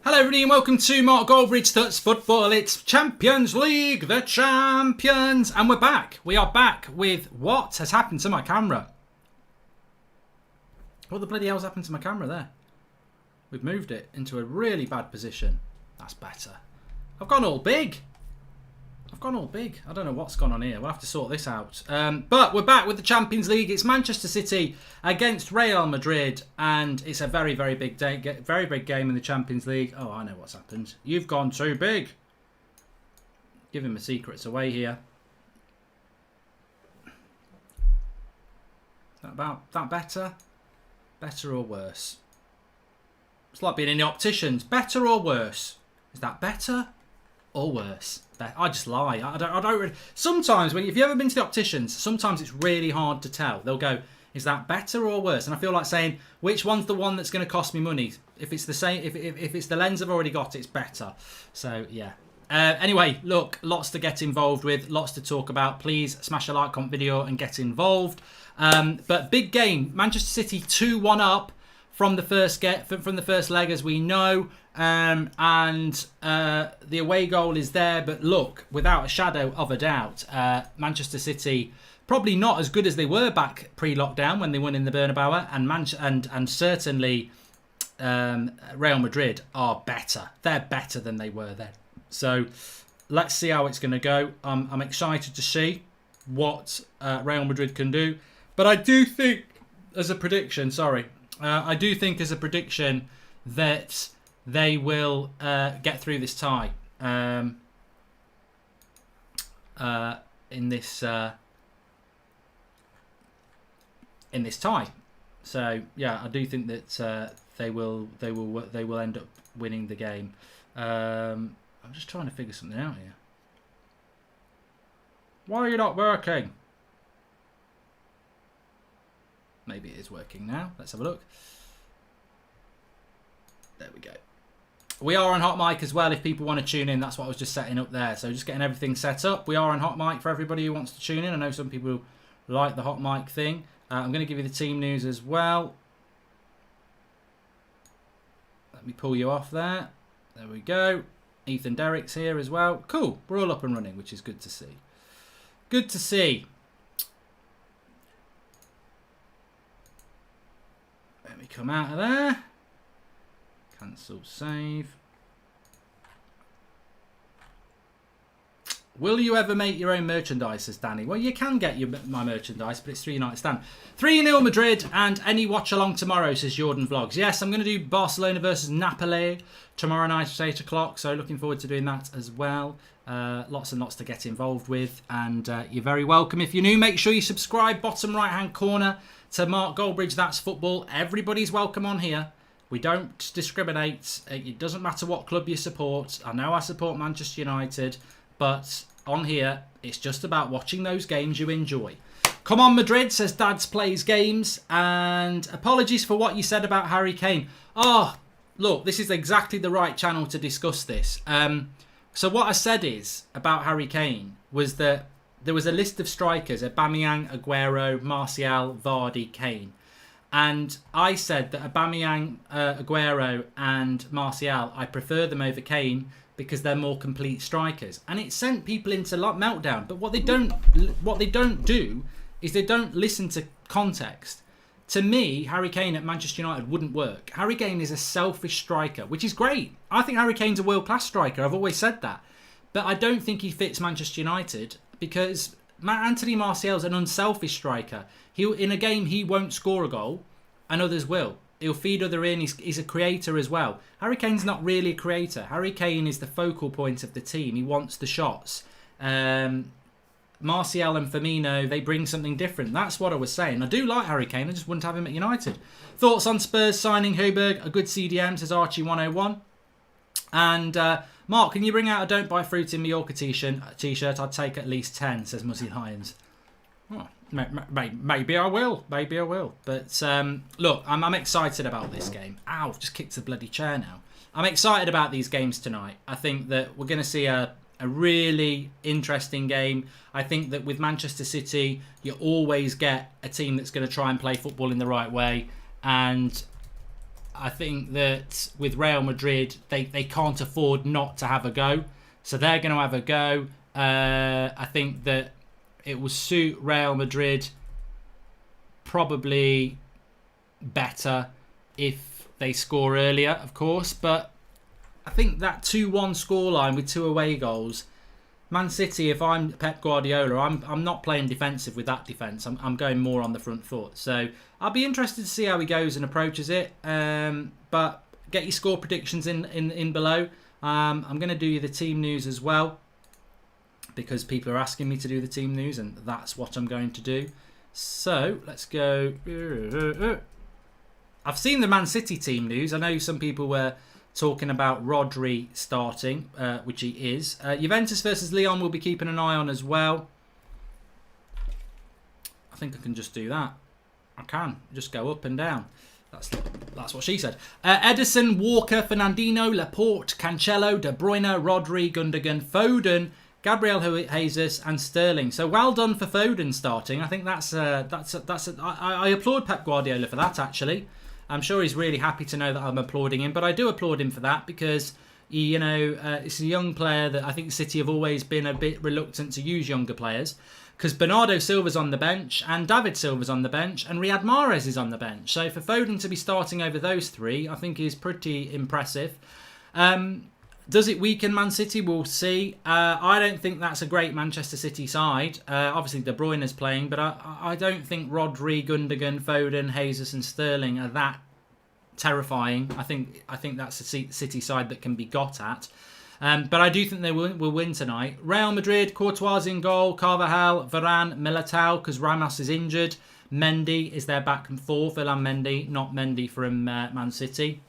Hello everybody and welcome to Mark Goldbridge Touch Football. It's Champions League, the champions. And we're back. We are back with what has happened to my camera. What the bloody hell's happened to my camera there? We've moved it into a really bad position. That's better. I've gone all big. I don't know what's gone on here. We'll have to sort this out. But we're back with the Champions League. It's Manchester City against Real Madrid. And it's a very, very big day. Very big game in the Champions League. Oh, I know what's happened. You've gone too big. Give him the secrets away here. Is that better? Better or worse? It's like being in the opticians. Better or worse? Is that better or worse? I just lie. I don't really. Sometimes if you've ever been to the opticians, sometimes it's really hard to tell. They'll go, is that better or worse? And I feel like saying, which one's the one that's going to cost me money? If it's the same, if it's the lens I've already got, it's better. So yeah. Anyway, look, lots to get involved with, lots to talk about. Please smash a like on video and get involved. But big game, Manchester City 2-1 up from the first leg, as we know. And the away goal is there, but look, without a shadow of a doubt, Manchester City probably not as good as they were back pre-lockdown when they won in the Bernabeu, and certainly Real Madrid are better. They're better than they were then. So let's see how it's going to go. I'm excited to see what Real Madrid can do, but I do think as a prediction, that they will get through this tie in this tie. So yeah, I do think that they will end up winning the game. I'm just trying to figure something out here. Why are you not working? Maybe it is working now. Let's have a look. There we go. We are on Hot Mic as well if people want to tune in. That's what I was just setting up there. So just getting everything set up. We are on Hot Mic for everybody who wants to tune in. I know some people like the Hot Mic thing. I'm going to give you the team news as well. Let me pull you off there. There we go. Ethan Derrick's here as well. Cool. We're all up and running, which is good to see. Good to see. Let me come out of there. Cancel save. Will you ever make your own merchandise, says Danny? Well, you can get my merchandise, but it's 3 night stand. 3-0 Madrid and any watch along tomorrow, says Jordan Vlogs. Yes, I'm going to do Barcelona versus Napoli tomorrow night at 8 o'clock, so looking forward to doing that as well. Lots and lots to get involved with, and you're very welcome. If you're new, make sure you subscribe, bottom right hand corner, to Mark Goldbridge, That's Football. Everybody's welcome on here. We don't discriminate. It doesn't matter what club you support. I know I support Manchester United, but on here, it's just about watching those games you enjoy. Come on, Madrid, says Dad's Plays Games. And apologies for what you said about Harry Kane. Oh, look, this is exactly the right channel to discuss this. So what I said is about Harry Kane was that there was a list of strikers: Aubameyang, Aguero, Martial, Vardy, Kane. And I said that Aubameyang, Aguero and Martial, I prefer them over Kane because they're more complete strikers. And it sent people into meltdown. But what they don't do is they don't listen to context. To me, Harry Kane at Manchester United wouldn't work. Harry Kane is a selfish striker, which is great. I think Harry Kane's a world-class striker. I've always said that. But I don't think he fits Manchester United because Anthony Martial's an unselfish striker. In a game, he won't score a goal, and others will. He'll feed other in. He's a creator as well. Harry Kane's not really a creator. Harry Kane is the focal point of the team. He wants the shots. Martial and Firmino, they bring something different. That's what I was saying. I do like Harry Kane. I just wouldn't have him at United. Thoughts on Spurs signing Højbjerg? A good CDM, says Archie101. And Mark, can you bring out a Don't Buy Fruit in Mallorca t-shirt? I'd take at least 10, says Muzzy Lions. Oh, maybe I will. Maybe I will. But look, I'm excited about this game. Ow, just kicked the bloody chair now. I'm excited about these games tonight. I think that we're going to see a really interesting game. I think that with Manchester City, you always get a team that's going to try and play football in the right way. And I think that with Real Madrid, they can't afford not to have a go. So they're going to have a go. I think that it will suit Real Madrid probably better if they score earlier, of course. But I think that 2-1 scoreline with 2 away goals, Man City, if I'm Pep Guardiola, I'm not playing defensive with that defence. I'm going more on the front foot. So I'll be interested to see how he goes and approaches it. But get your score predictions in below. I'm going to do the team news as well, because people are asking me to do the team news, and that's what I'm going to do. So let's go. I've seen the Man City team news. I know some people were talking about Rodri starting, which he is. Juventus versus Lyon we'll be keeping an eye on as well. I think I can just do that. I can just go up and down. That's what she said. Edison, Walker, Fernandinho, Laporte, Cancelo, De Bruyne, Rodri, Gundogan, Foden, Gabriel Jesus and Sterling. So well done for Foden starting. I think I applaud Pep Guardiola for that, actually. I'm sure he's really happy to know that I'm applauding him, but I do applaud him for that because it's a young player that I think City have always been a bit reluctant to use younger players, because Bernardo Silva's on the bench and David Silva's on the bench and Riyad Mahrez is on the bench. So for Foden to be starting over those three, I think is pretty impressive. Does it weaken Man City? We'll see. I don't think that's a great Manchester City side. Obviously, De Bruyne is playing, but I don't think Rodri, Gundogan, Foden, Jesus and Sterling are that terrifying. I think that's a City side that can be got at. But I do think they will win tonight. Real Madrid, Courtois in goal, Carvajal, Varane, Militao, because Ramos is injured. Mendy is their back and forth. Ilan Mendy, not Mendy from Man City.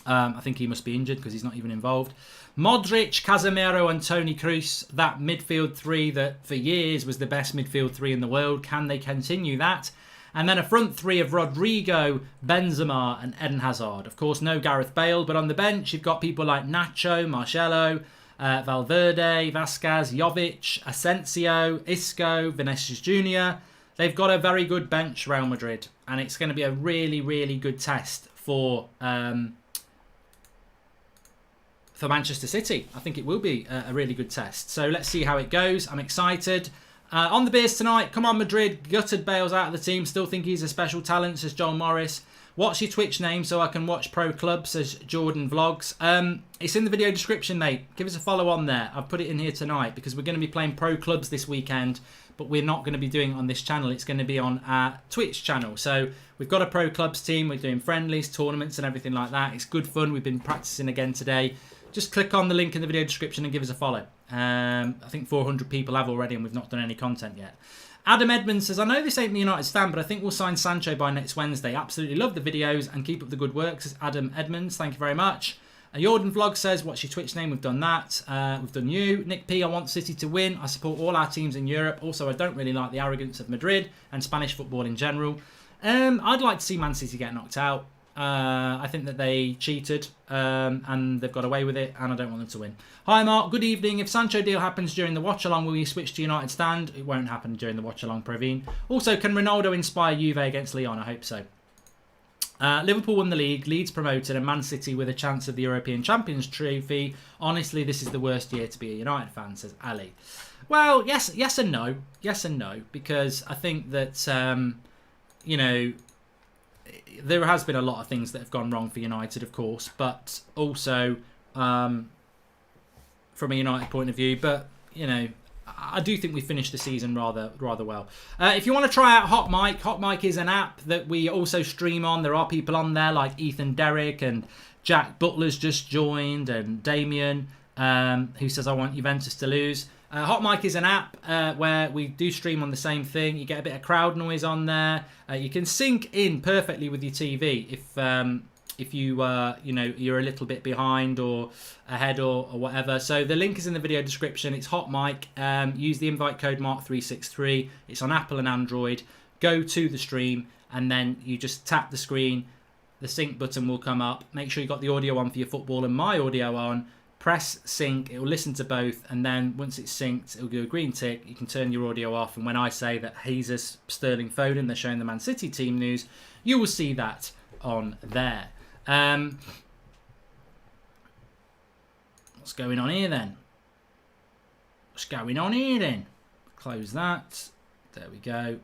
I think he must be injured because he's not even involved. Modric, Casemiro and Toni Kroos, that midfield three that for years was the best midfield three in the world. Can they continue that? And then a front three of Rodrigo, Benzema and Eden Hazard. Of course, no Gareth Bale, but on the bench you've got people like Nacho, Marcelo, Valverde, Vasquez, Jovic, Asensio, Isco, Vinicius Jr. They've got a very good bench, Real Madrid, and it's going to be a really, really good test for Manchester City. I think it will be a really good test. So let's see how it goes. I'm excited. On the beers tonight, come on Madrid. Gutted Bale's out of the team. Still think he's a special talent, says Joel Morris. What's your Twitch name so I can watch Pro Club, says Jordan Vlogs. It's in the video description, mate. Give us a follow on there. I've put it in here tonight because we're going to be playing Pro Clubs this weekend, but we're not going to be doing it on this channel. It's going to be on our Twitch channel. So we've got a Pro Clubs team. We're doing friendlies, tournaments and everything like that. It's good fun. We've been practicing again today. Just click on the link in the video description and give us a follow. I think 400 people have already and we've not done any content yet. Adam Edmonds says, I know this ain't the United stand, but I think we'll sign Sancho by next Wednesday. Absolutely love the videos and keep up the good work, says Adam Edmonds. Thank you very much. Jordan Vlog says, what's your Twitch name? We've done that. We've done you. Nick P, I want City to win. I support all our teams in Europe. Also, I don't really like the arrogance of Madrid and Spanish football in general. I'd like to see Man City get knocked out. I think that they cheated and they've got away with it, and I don't want them to win. Hi Mark, good evening. If Sancho deal happens during the watch along, will you switch to United stand? It won't happen during the watch along, Praveen. Also, can Ronaldo inspire Juve against Lyon? I hope so. Liverpool won the league, Leeds promoted, and Man City with a chance of the European Champions Trophy. Honestly, this is the worst year to be a United fan, says Ali. Well, yes and no. Yes and no, because I think that, you know, there has been a lot of things that have gone wrong for United, of course, but also from a United point of view. But, you know, I do think we finished the season rather well. If you want to try out Hot Mic is an app that we also stream on. There are people on there like Ethan Derrick and Jack Butler's just joined, and Damien, who says, I want Juventus to lose. Hot Mic is an app where we do stream on the same thing. You get a bit of crowd noise on there. You can sync in perfectly with your TV if you you know, you're a little bit behind or ahead or whatever. So the link is in the video description. It's Hot Mic. Use the invite code Mark363. It's on Apple and Android. Go to the stream and then you just tap the screen. The sync button will come up. Make sure you got the audio on for your football and my audio on. Press sync, it will listen to both, and then once it's synced, it'll give a green tick. You can turn your audio off, and when I say that Jesus, Sterling, Foden, they're showing the Man City team news, you will see that on there. What's going on here then? What's going on here then? Close that. There we go.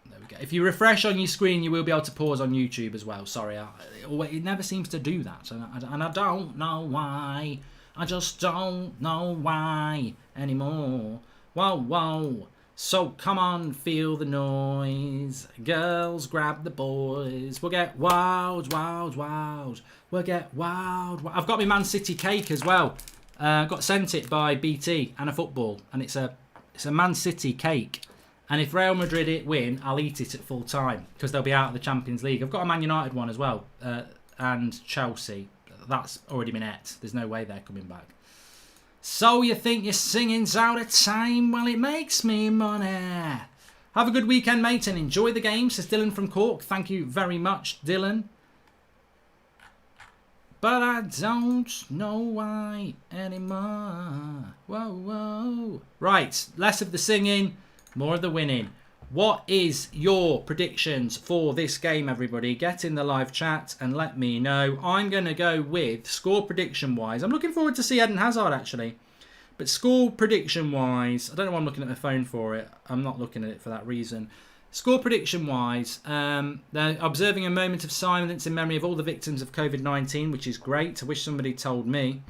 There we go. If you refresh on your screen, you will be able to pause on YouTube as well. Sorry, it never seems to do that, and I don't know why. I just don't know why anymore. Whoa, whoa. So come on, feel the noise. Girls, grab the boys. We'll get wild, wild, wild. We'll get wild, wild. I've got my Man City cake as well. Got sent it by BT and a football, and it's a Man City cake. And if Real Madrid win, I'll eat it at full time because they'll be out of the Champions League. I've got a Man United one as well, and Chelsea. That's already been et. There's no way they're coming back. So you think your singing's out of time? Well, it makes me money. Have a good weekend, mate, and enjoy the game, says Dylan from Cork. Thank you very much, Dylan. But I don't know why anymore. Whoa, whoa. Right, less of the singing, more of the winning. What is your predictions for this game, everybody? Get in the live chat and let me know. I'm going to go with score prediction-wise. I'm looking forward to see Eden Hazard, actually. But score prediction-wise, I don't know why I'm looking at my phone for it. I'm not looking at it for that reason. Score prediction-wise, they're observing a moment of silence in memory of all the victims of COVID-19, which is great. I wish somebody told me.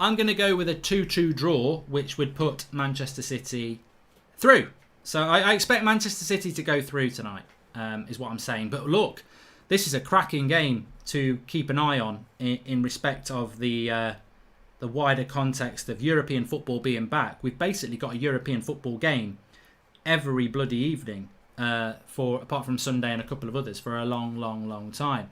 I'm going to go with a 2-2 draw, which would put Manchester City through. So I expect Manchester City to go through tonight, is what I'm saying. But look, this is a cracking game to keep an eye on in respect of the wider context of European football being back. We've basically got a European football game every bloody evening. Apart from Sunday and a couple of others for a long time.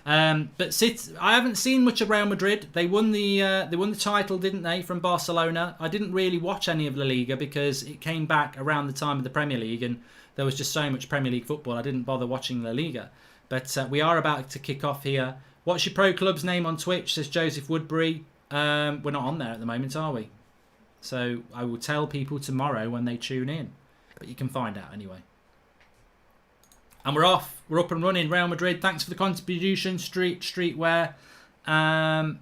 But I haven't seen much of Real Madrid. They won the title, didn't they, from Barcelona? I didn't really watch any of La Liga because it came back around the time of the Premier League and there was just so much Premier League football. I didn't bother watching La Liga. But we are about to kick off here. What's your pro club's name on Twitch? Says Joseph Woodbury. We're not on there at the moment, are we? So I will tell people tomorrow when they tune in. But you can find out anyway. And we're off. We're up and running. Real Madrid, thanks for the contribution. Streetwear. Let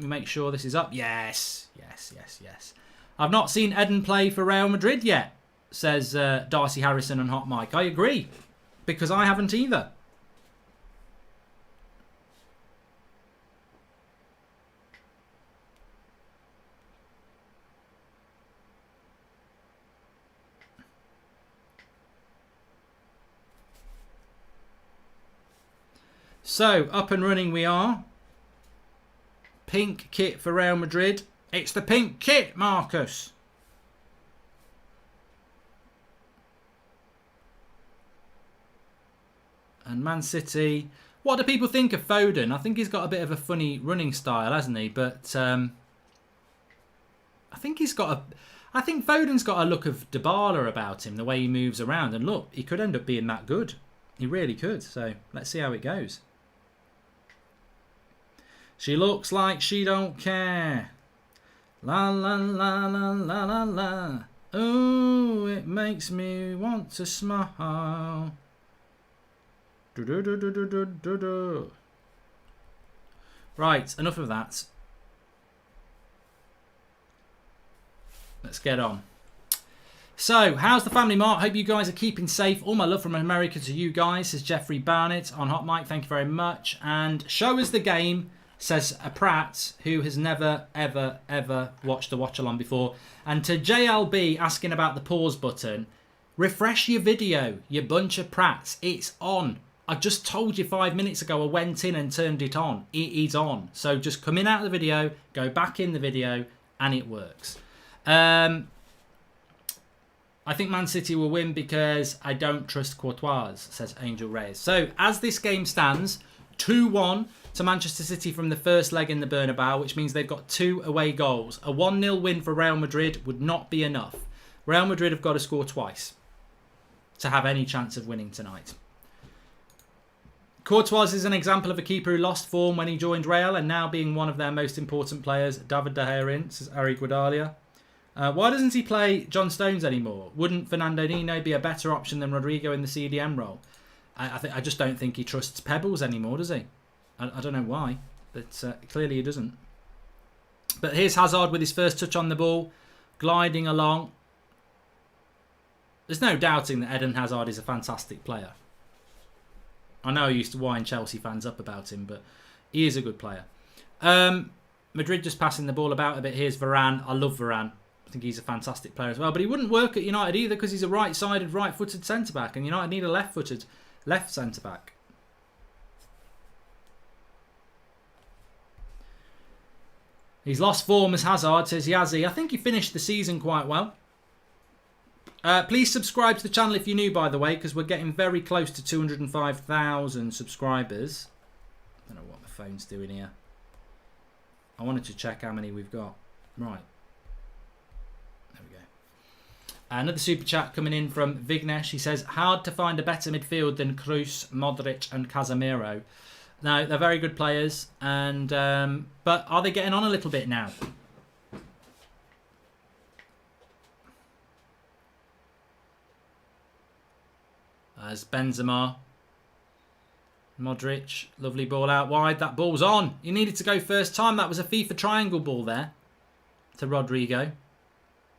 me make sure this is up. Yes. I've not seen Eden play for Real Madrid yet, says Darcy Harrison on Hot Mic. I agree, because I haven't either. So, up and running we are. Pink kit for Real Madrid. It's the pink kit, Marcus. And Man City. What do people think of Foden? I think he's got a bit of a funny running style, hasn't he? But I think Foden's got a look of Dybala about him, the way he moves around. And look, he could end up being that good. He really could. So, let's see how it goes. She looks like she don't care. La la la la la la la. Ooh, it makes me want to smile. Do do do do do do do do. Right, enough of that. Let's get on. So, how's the family, Mark? Hope you guys are keeping safe. All my love from America to you guys, says Jeffrey Barnett on Hot Mic. Thank you very much. And show us the game, says a Pratt who has never, ever watched a watch-along before. And to JLB asking about the pause button, refresh your video, you bunch of Pratts. It's on. I just told you 5 minutes ago I went in and turned it on. It is on. So just come in out of the video, go back in the video, and it works. I think Man City will win because I don't trust Courtois, says Angel Reyes. So, as this game stands, 2-1 to Manchester City from the first leg in the Bernabeu, which means they've got 2 away goals. A 1-0 win for Real Madrid would not be enough. Real Madrid have got to score twice to have any chance of winning tonight. Courtois is an example of a keeper who lost form when he joined Real and now being one of their most important players. David De Gea in, says Ari Guadalia. Why doesn't he play John Stones anymore? Wouldn't Fernando Nino be a better option than Rodrigo in the CDM role? I just don't think he trusts Pebbles anymore, does he? I don't know why, but clearly he doesn't. But here's Hazard with his first touch on the ball, gliding along. There's no doubting that Eden Hazard is a fantastic player. I know I used to wind Chelsea fans up about him, but he is a good player. Madrid just passing the ball about a bit. Here's Varane. I love Varane. I think he's a fantastic player as well. But he wouldn't work at United either because he's a right-sided, right-footed centre-back. And United need a left-footed left centre-back. He's lost form as Hazard, says Yazzie. I think he finished the season quite well. Please subscribe to the channel if you're new, by the way, because we're getting very close to 205,000 subscribers. I don't know what the phone's doing here. I wanted to check how many we've got. Right. There we go. Another super chat coming in from Vignesh. He says, hard to find a better midfield than Kroos, Modric and Casemiro. Now, they're very good players, and but are they getting on a little bit now? As Benzema, Modric, lovely ball out wide. That ball's on. He needed to go first time. That was a FIFA triangle ball there to Rodrigo.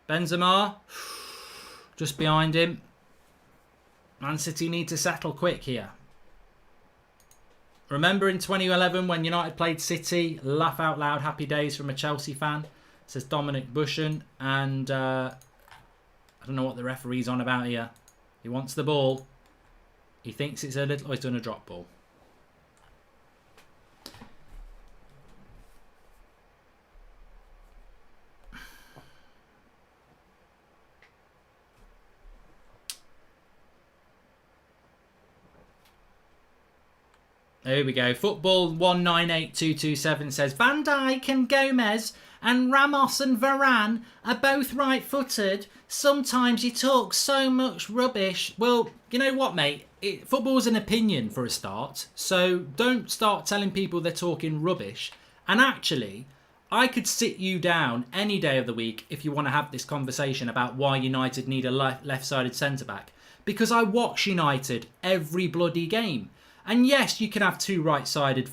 Benzema, just behind him. Man City need to settle quick here. Remember in 2011 when United played City? Laugh out loud, happy days from a Chelsea fan, says Dominic Bushen. And I don't know what the referee's on about here. He wants the ball. He thinks it's a little... Oh, he's done a drop ball. There we go. Football 198227 says Van Dijk and Gomez and Ramos and Varane are both right-footed. Sometimes you talk so much rubbish. Well, you know what, mate? Football's an opinion for a start. So don't start telling people they're talking rubbish. And actually, I could sit you down any day of the week if you want to have this conversation about why United need a left-sided centre-back. Because I watch United every bloody game. And yes, you can have two right-sided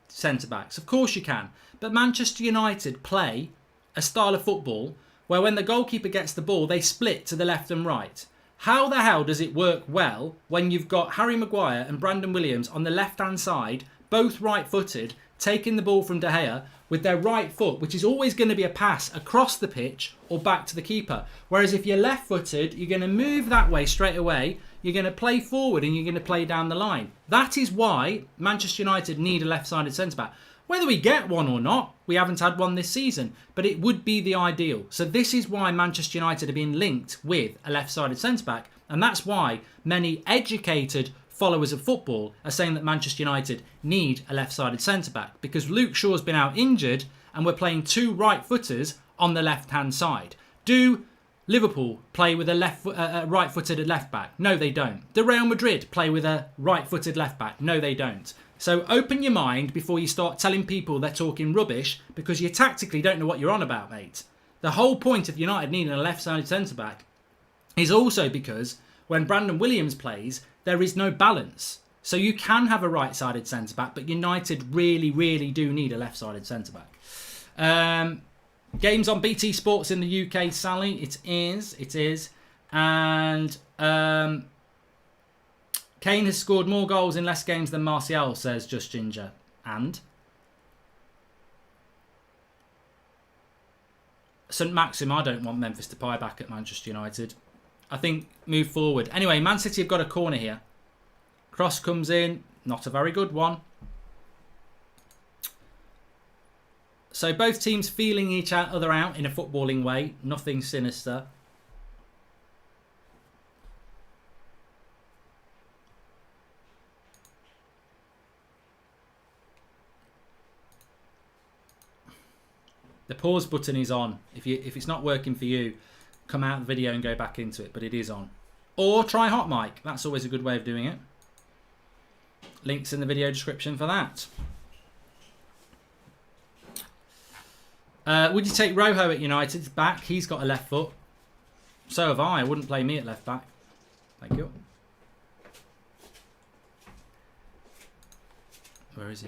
centre-backs. Of course you can. But Manchester United play a style of football where when the goalkeeper gets the ball, they split to the left and right. How the hell does it work well when you've got Harry Maguire and Brandon Williams on the left-hand side, both right-footed, taking the ball from De Gea with their right foot, which is always going to be a pass across the pitch or back to the keeper. Whereas if you're left-footed, you're going to move that way straight away. You're going to play forward and you're going to play down the line. That is why Manchester United need a left-sided centre-back. Whether we get one or not, we haven't had one this season, but it would be the ideal. So this is why Manchester United have been linked with a left-sided centre-back, and that's why many educated followers of football are saying that Manchester United need a left-sided centre-back, because Luke Shaw's been out injured and we're playing two right-footers on the left-hand side. Do Liverpool play with a right-footed left-back? No, they don't. Do Real Madrid play with a right-footed left-back? No, they don't. So open your mind before you start telling people they're talking rubbish, because you tactically don't know what you're on about, mate. The whole point of United needing a left-sided centre-back is also because when Brandon Williams plays, there is no balance. So you can have a right-sided centre-back, but United really, really do need a left-sided centre-back. Games on BT Sports in the UK, Sally. It is. And Kane has scored more goals in less games than Martial, says Just Ginger. And St Maxim, I don't want Memphis Depay back at Manchester United. I think move forward. Anyway, Man City have got a corner here. Cross comes in. Not a very good one. So both teams feeling each other out in a footballing way. Nothing sinister. The pause button is on. If it's not working for you, come out of the video and go back into it. But it is on. Or try hot mic. That's always a good way of doing it. Links in the video description for that. Would you take Rojo at United's back? He's got a left foot. So have I. I wouldn't play me at left back. Thank you. Where is he?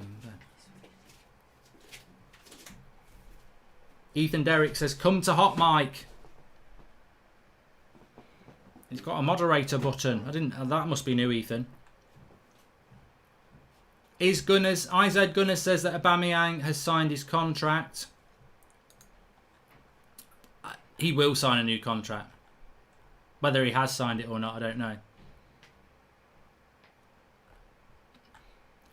Ethan Derrick says, come to Hot Mic. He's got a moderator button. That must be new, Ethan. IZ Gunners says that Aubameyang has signed his contract. He will sign a new contract. Whether he has signed it or not, I don't know.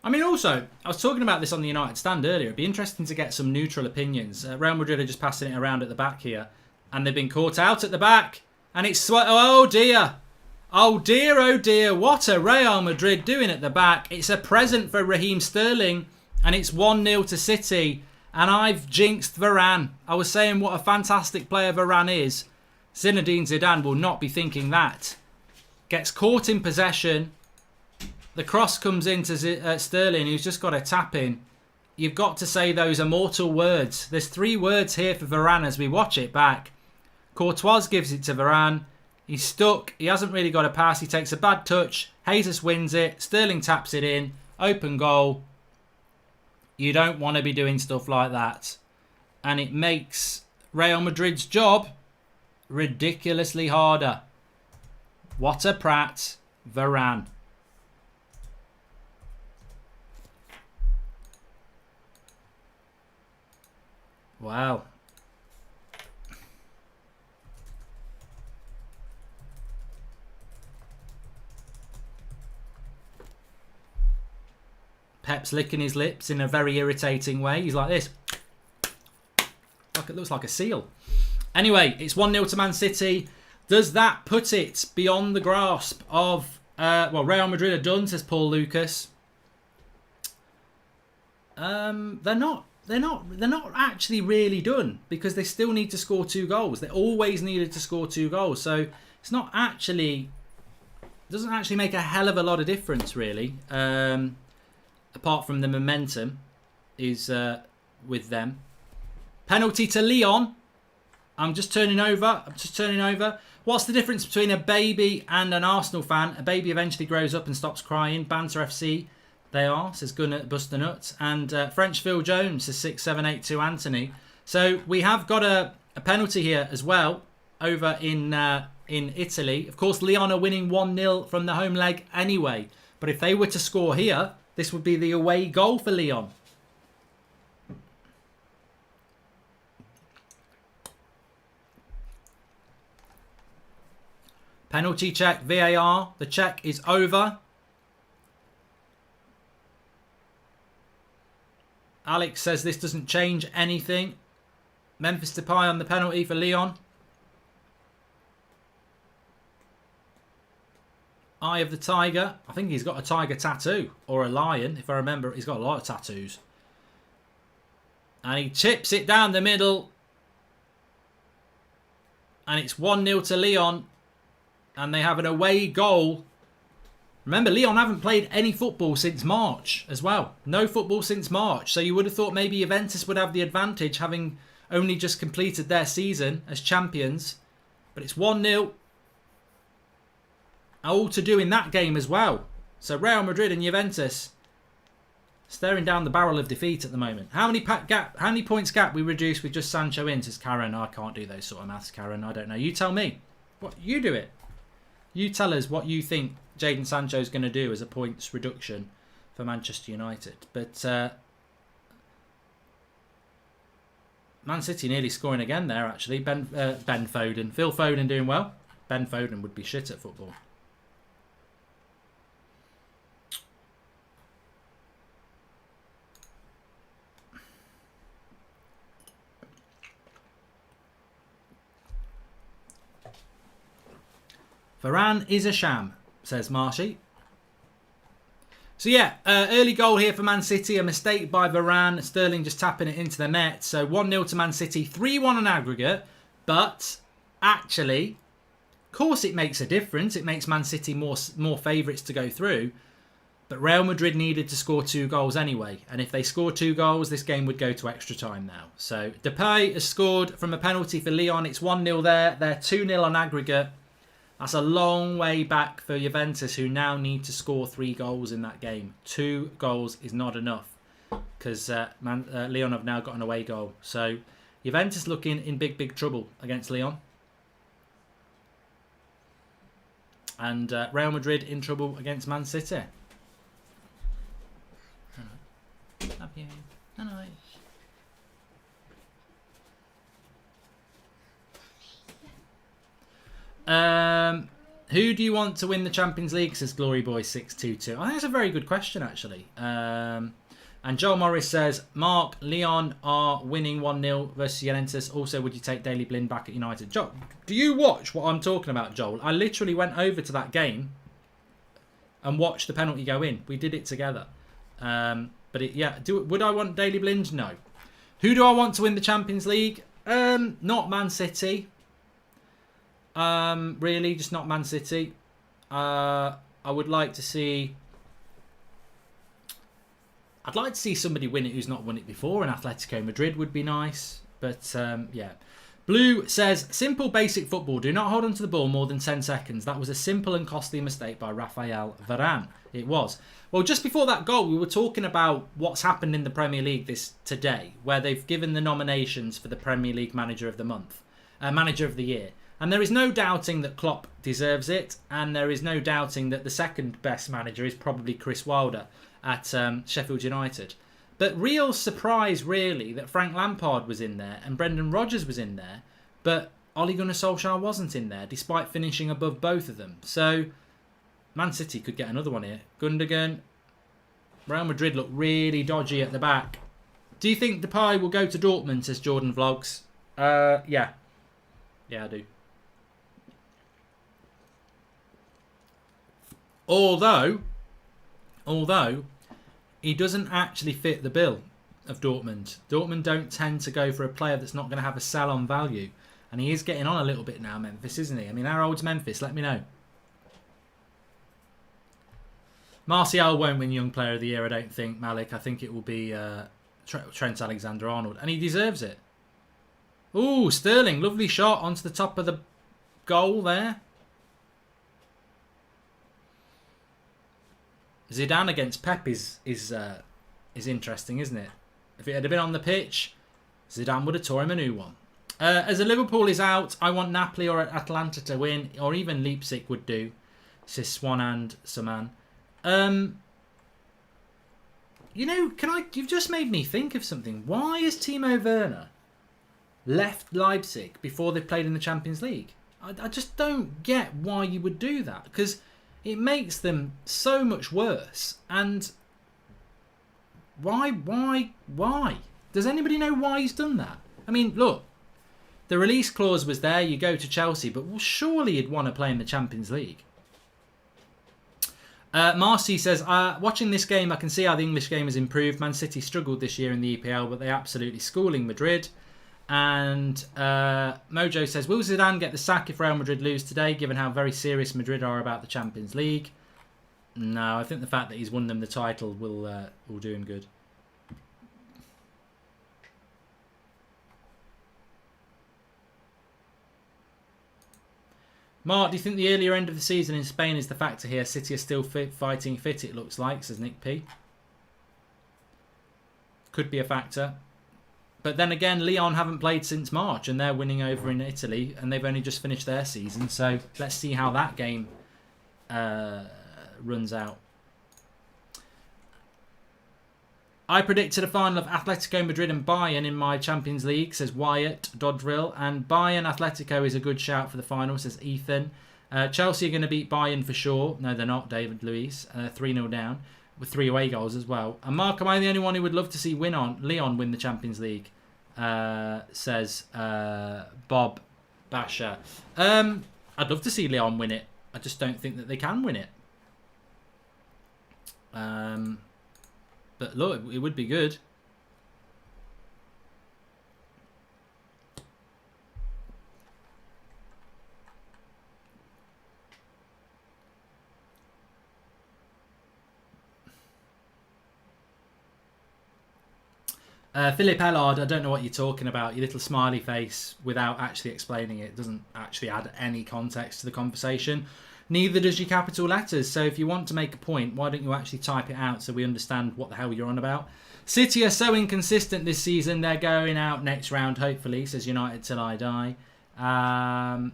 I mean, also, I was talking about this on the United stand earlier. It'd be interesting to get some neutral opinions. Real Madrid are just passing it around at the back here. And they've been caught out at the back. And it's... Oh, dear. Oh, dear, oh, dear. What are Real Madrid doing at the back? It's a present for Raheem Sterling. And it's 1-0 to City. And I've jinxed Varane. I was saying what a fantastic player Varane is. Zinedine Zidane will not be thinking that. Gets caught in possession. The cross comes into Sterling, who's just got a tap in. You've got to say those immortal words. There's 3 words here for Varane as we watch it back. Courtois gives it to Varane. He's stuck. He hasn't really got a pass. He takes a bad touch. Jesus wins it. Sterling taps it in. Open goal. You don't want to be doing stuff like that. And it makes Real Madrid's job ridiculously harder. What a prat. Varane. Wow. Pep's licking his lips in a very irritating way. He's like this. It looks like a seal. Anyway, it's 1-0 to Man City. Does that put it beyond the grasp of... well, Real Madrid are done, says Paul Lucas. They're not actually really done, because they still need to score 2 goals. They always needed to score 2 goals. So it's not actually... doesn't actually make a hell of a lot of difference, really. Apart from the momentum is with them. Penalty to Leon. I'm just turning over. What's the difference between a baby and an Arsenal fan? A baby eventually grows up and stops crying. Banter FC. They are, says Gunnar Buster Nuts. And French Phil Jones says 6782 Anthony. So we have got a penalty here as well over in Italy. Of course, Lyon are winning 1-0 from the home leg anyway. But if they were to score here, this would be the away goal for Lyon. Penalty check, VAR. The check is over. Alex says this doesn't change anything. Memphis Depay on the penalty for Lyon. Eye of the Tiger. I think he's got a tiger tattoo. Or a lion, if I remember. He's got a lot of tattoos. And he chips it down the middle. And it's 1-0 to Lyon. And they have an away goal. Remember, Lyon haven't played any football since March as well. No football since March. So you would have thought maybe Juventus would have the advantage, having only just completed their season as champions. But it's 1-0. All to do in that game as well. So Real Madrid and Juventus staring down the barrel of defeat at the moment. How many points gap we reduced with just Sancho in? Says Karen. I can't do those sort of maths, Karen. I don't know. You tell me. What you do it. You tell us what you think Jadon Sancho is going to do as a points reduction for Manchester United. But Man City nearly scoring again there, actually. Ben Foden. Phil Foden doing well. Ben Foden would be shit at football. Varane is a sham, says Marshy. So yeah, early goal here for Man City. A mistake by Varane. Sterling just tapping it into the net. So 1-0 to Man City. 3-1 on aggregate. But actually, of course it makes a difference. It makes Man City more favourites to go through. But Real Madrid needed to score 2 goals anyway. And if they score 2 goals, this game would go to extra time now. So Depay has scored from a penalty for Lyon. It's 1-0 there. They're 2-0 on aggregate. That's a long way back for Juventus, who now need to score 3 goals in that game. 2 goals is not enough because Lyon have now got an away goal. So Juventus looking in big trouble against Lyon. And Real Madrid in trouble against Man City. Love you. Who do you want to win the Champions League, says Gloryboy622? I think that's a very good question, actually. And Joel Morris says, Mark, Lyon are winning 1-0 versus Juventus. Also, would you take Daley Blind back at United? Joel, do you watch what I'm talking about, Joel? I literally went over to that game and watched the penalty go in. We did it together. Would I want Daley Blind? No. Who do I want to win the Champions League? Not Man City. Really, just not Man City. I would like to see... I'd like to see somebody win it who's not won it before, and Atletico Madrid would be nice. But, yeah. Blue says, simple basic football. Do not hold on to the ball more than 10 seconds. That was a simple and costly mistake by Rafael Varane. It was. Well, just before that goal, we were talking about what's happened in the Premier League today, where they've given the nominations for the Premier League Manager of the Month, Manager of the Year. And there is no doubting that Klopp deserves it, and there is no doubting that the second best manager is probably Chris Wilder at Sheffield United. But real surprise, really, that Frank Lampard was in there and Brendan Rodgers was in there, but Ole Gunnar Solskjaer wasn't in there, despite finishing above both of them. So, Man City could get another one here. Gundogan. Real Madrid look really dodgy at the back. Do you think Depay will go to Dortmund, says Jordan Vlogs? Yeah. Yeah, I do. Although he doesn't actually fit the bill of Dortmund. Dortmund don't tend to go for a player that's not going to have a sell-on value. And he is getting on a little bit now, Memphis, isn't he? I mean, how old's Memphis? Let me know. Martial won't win Young Player of the Year, I don't think, Malik. I think it will be Trent Alexander-Arnold. And he deserves it. Ooh, Sterling. Lovely shot onto the top of the goal there. Zidane against Pep is interesting, isn't it? If it had been on the pitch, Zidane would have tore him a new one. As a Liverpool is out, I want Napoli or Atalanta to win, or even Leipzig would do, says Swan and Saman. You've just made me think of something. Why has Timo Werner left Leipzig before they played in the Champions League? I just don't get why you would do that, because it makes them so much worse. And why? Does anybody know why he's done that? I mean, look, the release clause was there. You go to Chelsea, but well, surely you'd want to play in the Champions League. Marcy says, watching this game, I can see how the English game has improved. Man City struggled this year in the EPL, but they're absolutely schooling Madrid. And Mojo says, will Zidane get the sack if Real Madrid lose today, given how very serious Madrid are about the Champions League? No, I think the fact that he's won them the title will do him good. Mark, do you think the earlier end of the season in Spain is the factor here? City are still fighting fit, it looks like, says Nick P. Could be a factor. But then again, Lyon haven't played since March, and they're winning over in Italy, and they've only just finished their season. So let's see how that game runs out. I predicted a final of Atletico Madrid and Bayern in my Champions League, says Wyatt Dodrill. And Bayern Atletico is a good shout for the final, says Ethan. Chelsea are going to beat Bayern for sure. No, they're not, David Luiz. 3-0 down with 3 away goals as well. And Mark, am I the only one who would love to see Lyon win the Champions League? Says Bob Basher. I'd love to see Lyon win it. I just don't think that they can win it. But look, it would be good. Philip Ellard, I don't know what you're talking about. Your little smiley face without actually explaining it doesn't actually add any context to the conversation. Neither does your capital letters. So if you want to make a point, why don't you actually type it out so we understand what the hell you're on about? City are so inconsistent this season. They're going out next round, hopefully, says United till I die. And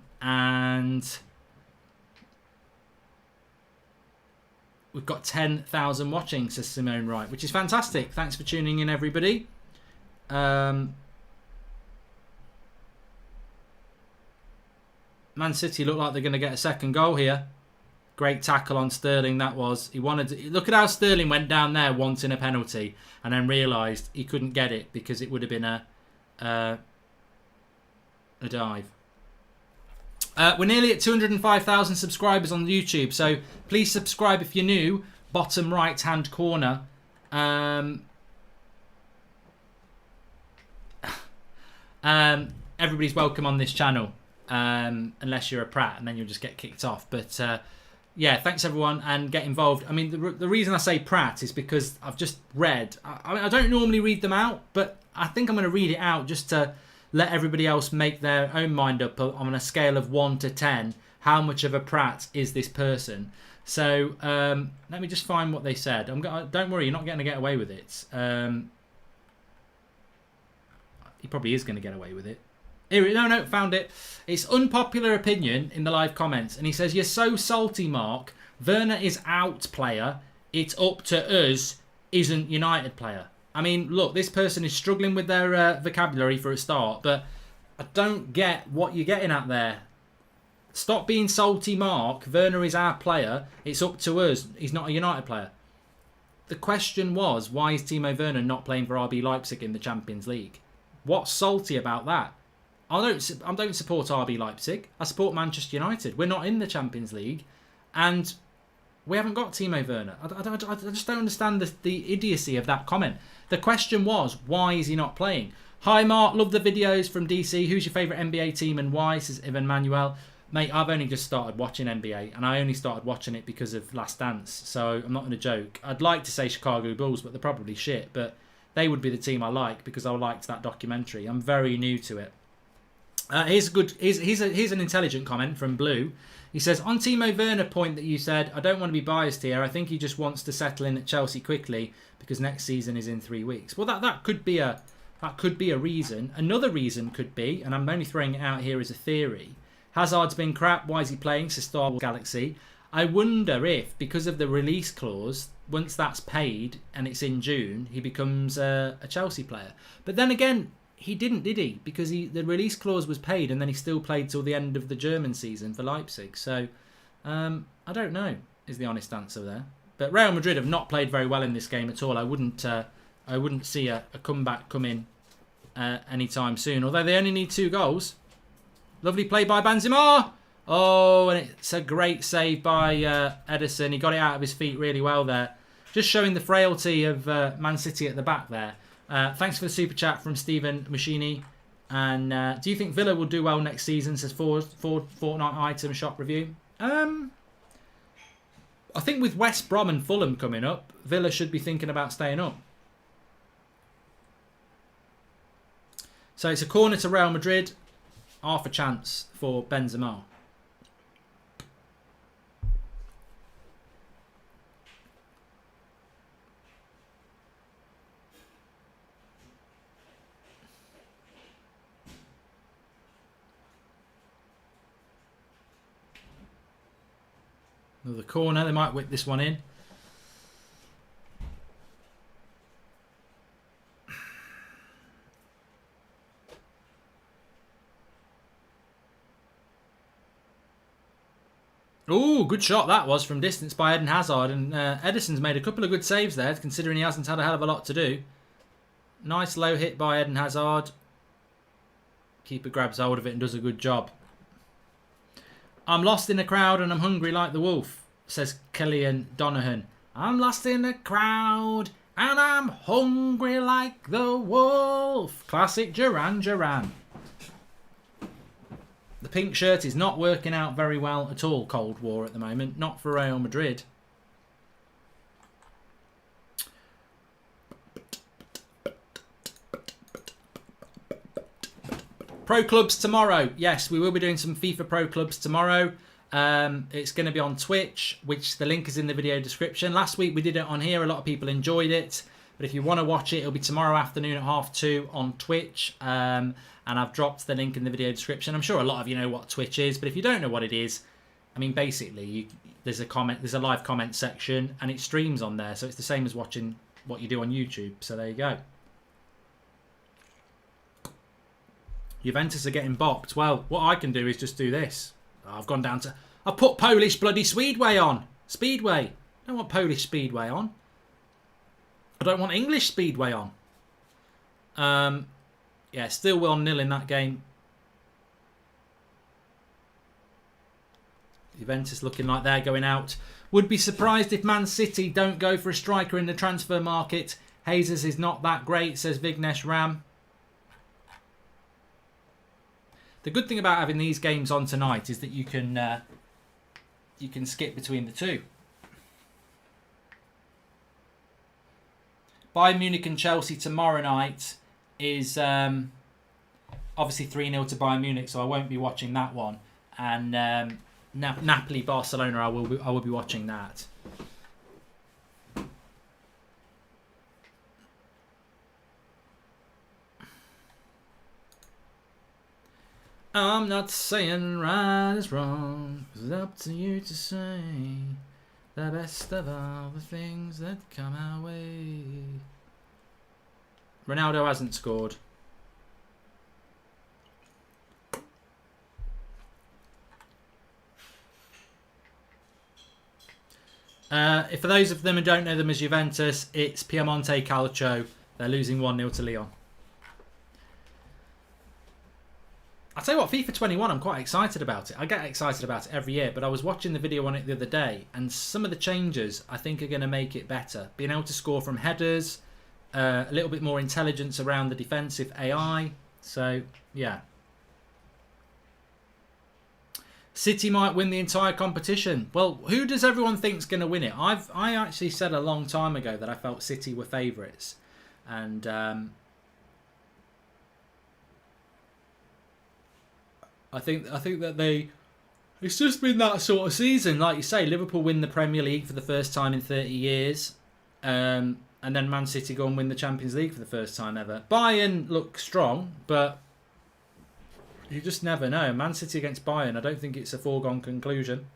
we've got 10,000 watching, says Simone Wright, which is fantastic. Thanks for tuning in, everybody. Man City look like they're going to get a second goal here. Great tackle on Sterling, that was. He wanted to, look at how Sterling went down there wanting a penalty and then realised he couldn't get it because it would have been a dive. We're nearly at 205,000 subscribers on YouTube, so please subscribe if you're new. Bottom right hand corner. Everybody's welcome on this channel, unless you're a prat, and then you'll just get kicked off. But yeah, thanks everyone, and get involved. I mean, the reason I say prat is because I've just read. I don't normally read them out, but I think I'm going to read it out just to let everybody else make their own mind up on a scale of 1 to 10. How much of a prat is this person? So let me just find what they said. Don't worry, you're not going to get away with it. He probably is going to get away with it. Here, no, found it. It's unpopular opinion in the live comments. And he says, you're so salty, Mark. Werner is out player. It's up to us, isn't United player. I mean, look, this person is struggling with their vocabulary for a start. But I don't get what you're getting at there. Stop being salty, Mark. Werner is our player. It's up to us. He's not a United player. The question was, why is Timo Werner not playing for RB Leipzig in the Champions League? What's salty about that? I don't support RB Leipzig. I support Manchester United. We're not in the Champions League, and we haven't got Timo Werner. I just don't understand the idiocy of that comment. The question was, why is he not playing? Hi Mark, love the videos from DC. Who's your favourite NBA team and why? Says Ivan Manuel. Mate, I've only just started watching NBA, and I only started watching it because of Last Dance, so I'm not going to joke. I'd like to say Chicago Bulls, but they're probably shit, but they would be the team I like because I liked that documentary. I'm very new to it. Here's an intelligent comment from Blue. He says, on Timo Werner point that you said, I don't want to be biased here. I think he just wants to settle in at Chelsea quickly because next season is in 3 weeks. Well, that could be a reason. Another reason could be, and I'm only throwing it out here as a theory, Hazard's been crap. Why is he playing? Says Star Wars Galaxy. I wonder if, because of the release clause, once that's paid and it's in June, he becomes a Chelsea player. But then again, he didn't, did he? Because the release clause was paid and then he still played till the end of the German season for Leipzig. So, I don't know, is the honest answer there. But Real Madrid have not played very well in this game at all. I wouldn't see a comeback coming anytime soon. Although they only need 2 goals. Lovely play by Benzema. Oh, and it's a great save by Ederson. He got it out of his feet really well there. Just showing the frailty of Man City at the back there. Thanks for the super chat from Stephen Machini. And do you think Villa will do well next season? Says Fortnite item shop review. I think with West Brom and Fulham coming up, Villa should be thinking about staying up. So it's a corner to Real Madrid. Half a chance for Benzema. Another corner. They might whip this one in. Oh, good shot that was from distance by Eden Hazard. And Ederson's made a couple of good saves there, considering he hasn't had a hell of a lot to do. Nice low hit by Eden Hazard. Keeper grabs hold of it and does a good job. I'm lost in the crowd and I'm hungry like the wolf, says Kellyanne Donohan. I'm lost in the crowd and I'm hungry like the wolf. Classic Duran Duran. The pink shirt is not working out very well at all, Cold War, at the moment. Not for Real Madrid. Pro Clubs tomorrow. Yes, we will be doing some FIFA Pro Clubs tomorrow. It's going to be on Twitch, which the link is in the video description. Last week we did it on here. A lot of people enjoyed it. But if you want to watch it, it'll be tomorrow afternoon at 2:30 on Twitch. And I've dropped the link in the video description. I'm sure a lot of you know what Twitch is, but if you don't know what it is, I mean, basically, there's a live comment section, and it streams on there. So it's the same as watching what you do on YouTube. So there you go. Juventus are getting bopped. Well, what I can do is just do this. I've gone down to... I've put Polish bloody Speedway on. Speedway. I don't want Polish Speedway on. I don't want English Speedway on. Yeah, still 1-0 in that game. Juventus looking like they're going out. Would be surprised if Man City don't go for a striker in the transfer market. Jesus is not that great, says Vignesh Ram. The good thing about having these games on tonight is that you can skip between the two. Bayern Munich and Chelsea tomorrow night is obviously 3-0 to Bayern Munich, so I won't be watching that one. And Napoli Barcelona, I will be watching that. I'm not saying right is wrong. It's up to you to say the best of all the things that come our way. Ronaldo hasn't scored. For those of them who don't know them as Juventus, it's Piemonte Calcio. They're losing 1-0 to Lyon. I'll tell you what, FIFA 21, I'm quite excited about it. I get excited about it every year, but I was watching the video on it the other day, and some of the changes I think are going to make it better. Being able to score from headers, a little bit more intelligence around the defensive AI. So, yeah. City might win the entire competition. Well, who does everyone think's going to win it? I actually said a long time ago that I felt City were favourites. And... I think that it's just been that sort of season. Like you say, Liverpool win the Premier League for the first time in 30 years. And then Man City go and win the Champions League for the first time ever. Bayern look strong, but you just never know. Man City against Bayern, I don't think it's a foregone conclusion.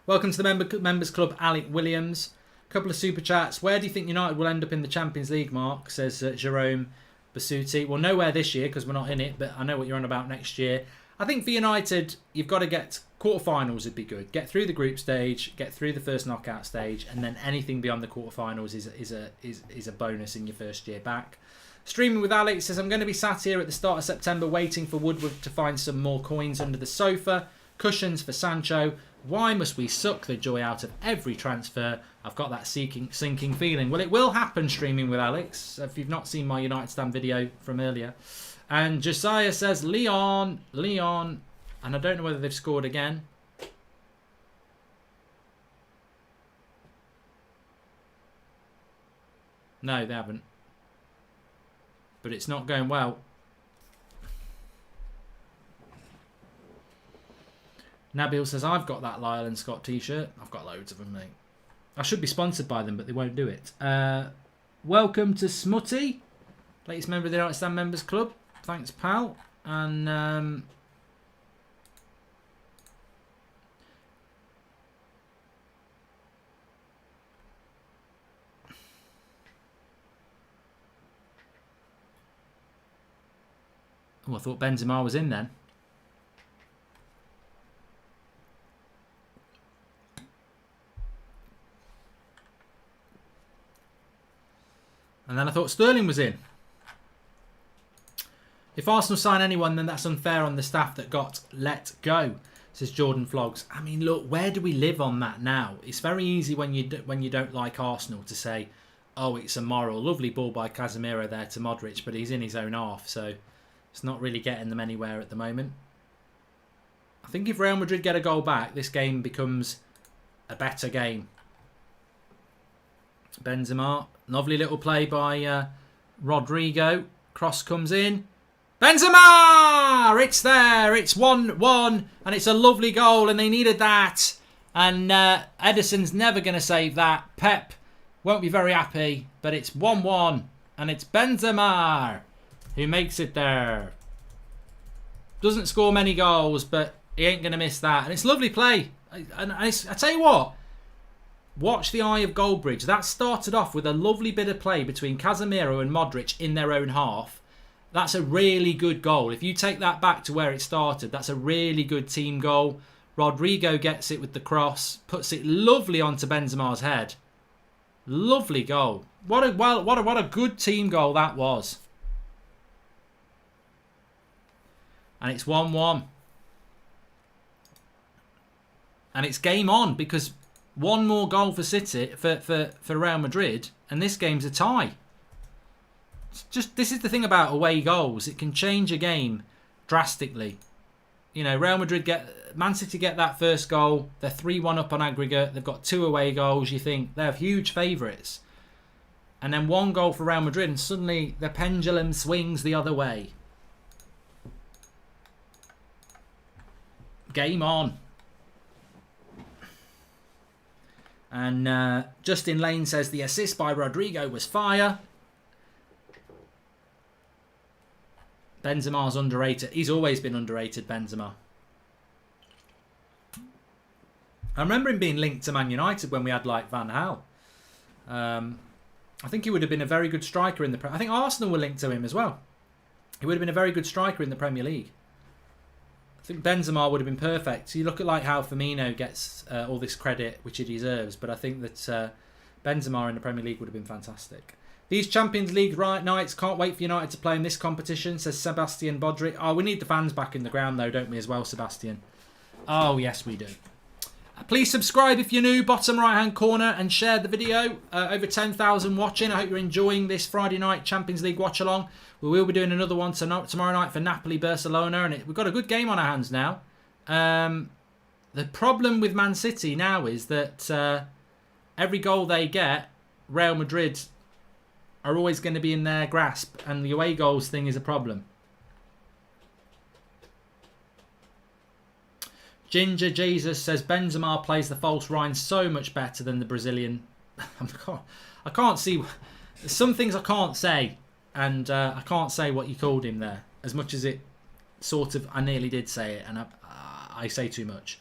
Welcome to the Members Club, Alec Williams. A couple of super chats. Where do you think United will end up in the Champions League, Mark? Says Jerome Basuti. Well, nowhere this year because we're not in it, but I know what you're on about next year. I think for United, you've got to get quarterfinals would be good. Get through the group stage, get through the first knockout stage, and then anything beyond the quarterfinals is a bonus in your first year back. Streaming with Alex says, I'm going to be sat here at the start of September waiting for Woodward to find some more coins under the sofa. Cushions for Sancho. Why must we suck the joy out of every transfer? I've got that sinking feeling. Well, it will happen, streaming with Alex, if you've not seen my United Stand video from earlier. And Josiah says, Leon. And I don't know whether they've scored again. No, they haven't. But it's not going well. Nabil says, I've got that Lyle and Scott t-shirt. I've got loads of them, mate. I should be sponsored by them, but they won't do it. Welcome to Smutty, latest member of the United Stand Members Club. Thanks, pal. And oh, I thought Benzema was in then. And then I thought Sterling was in. If Arsenal sign anyone, then that's unfair on the staff that got let go, says Jordan Vlogs. I mean, look, where do we live on that now? It's very easy when you don't like Arsenal to say, oh, it's a moral. Lovely ball by Casemiro there to Modric, but he's in his own half, so it's not really getting them anywhere at the moment. I think if Real Madrid get a goal back, this game becomes a better game. Benzema, lovely little play by Rodrigo. Cross comes in. Benzema! It's there. It's 1-1. And it's a lovely goal. And they needed that. And Ederson's never going to save that. Pep won't be very happy. But it's 1-1. And it's Benzema who makes it there. Doesn't score many goals. But he ain't going to miss that. And it's lovely play. And I tell you what. Watch the eye of Goldbridge. That started off with a lovely bit of play between Casemiro and Modric in their own half. That's a really good goal. If you take that back to where it started, that's a really good team goal. Rodrigo gets it with the cross, puts it lovely onto Benzema's head. Lovely goal. What a good team goal that was. And it's 1-1. And it's game on because one more goal for City for Real Madrid, and this game's a tie. This is the thing about away goals. It can change a game drastically. You know, Man City get that first goal. They're 3-1 up on aggregate. They've got 2 away goals. You think they're huge favourites. And then 1 goal for Real Madrid and suddenly the pendulum swings the other way. Game on. And Justin Lane says the assist by Rodrigo was fire. Benzema's underrated. He's always been underrated, Benzema. I remember him being linked to Man United when we had like Van Gaal. I think he would have been a very good striker in the... I think Arsenal were linked to him as well. He would have been a very good striker in the Premier League. I think Benzema would have been perfect. You look at like how Firmino gets all this credit, which he deserves, but I think that Benzema in the Premier League would have been fantastic. These Champions League nights, can't wait for United to play in this competition, says Sebastian Bodrick. Oh, we need the fans back in the ground though, don't we, as well, Sebastian? Oh, yes, we do. Please subscribe if you're new, bottom right-hand corner, and share the video. Over 10,000 watching. I hope you're enjoying this Friday night Champions League watch-along. We will be doing another one tomorrow night for Napoli-Barcelona, and we've got a good game on our hands now. The problem with Man City now is that every goal they get, Real Madrid are always going to be in their grasp, and the away goals thing is a problem. Ginger Jesus says Benzema plays the false nine so much better than the Brazilian. I can't see some things I can't say, and I can't say what you called him there. As much as it sort of, I nearly did say it, and I say too much.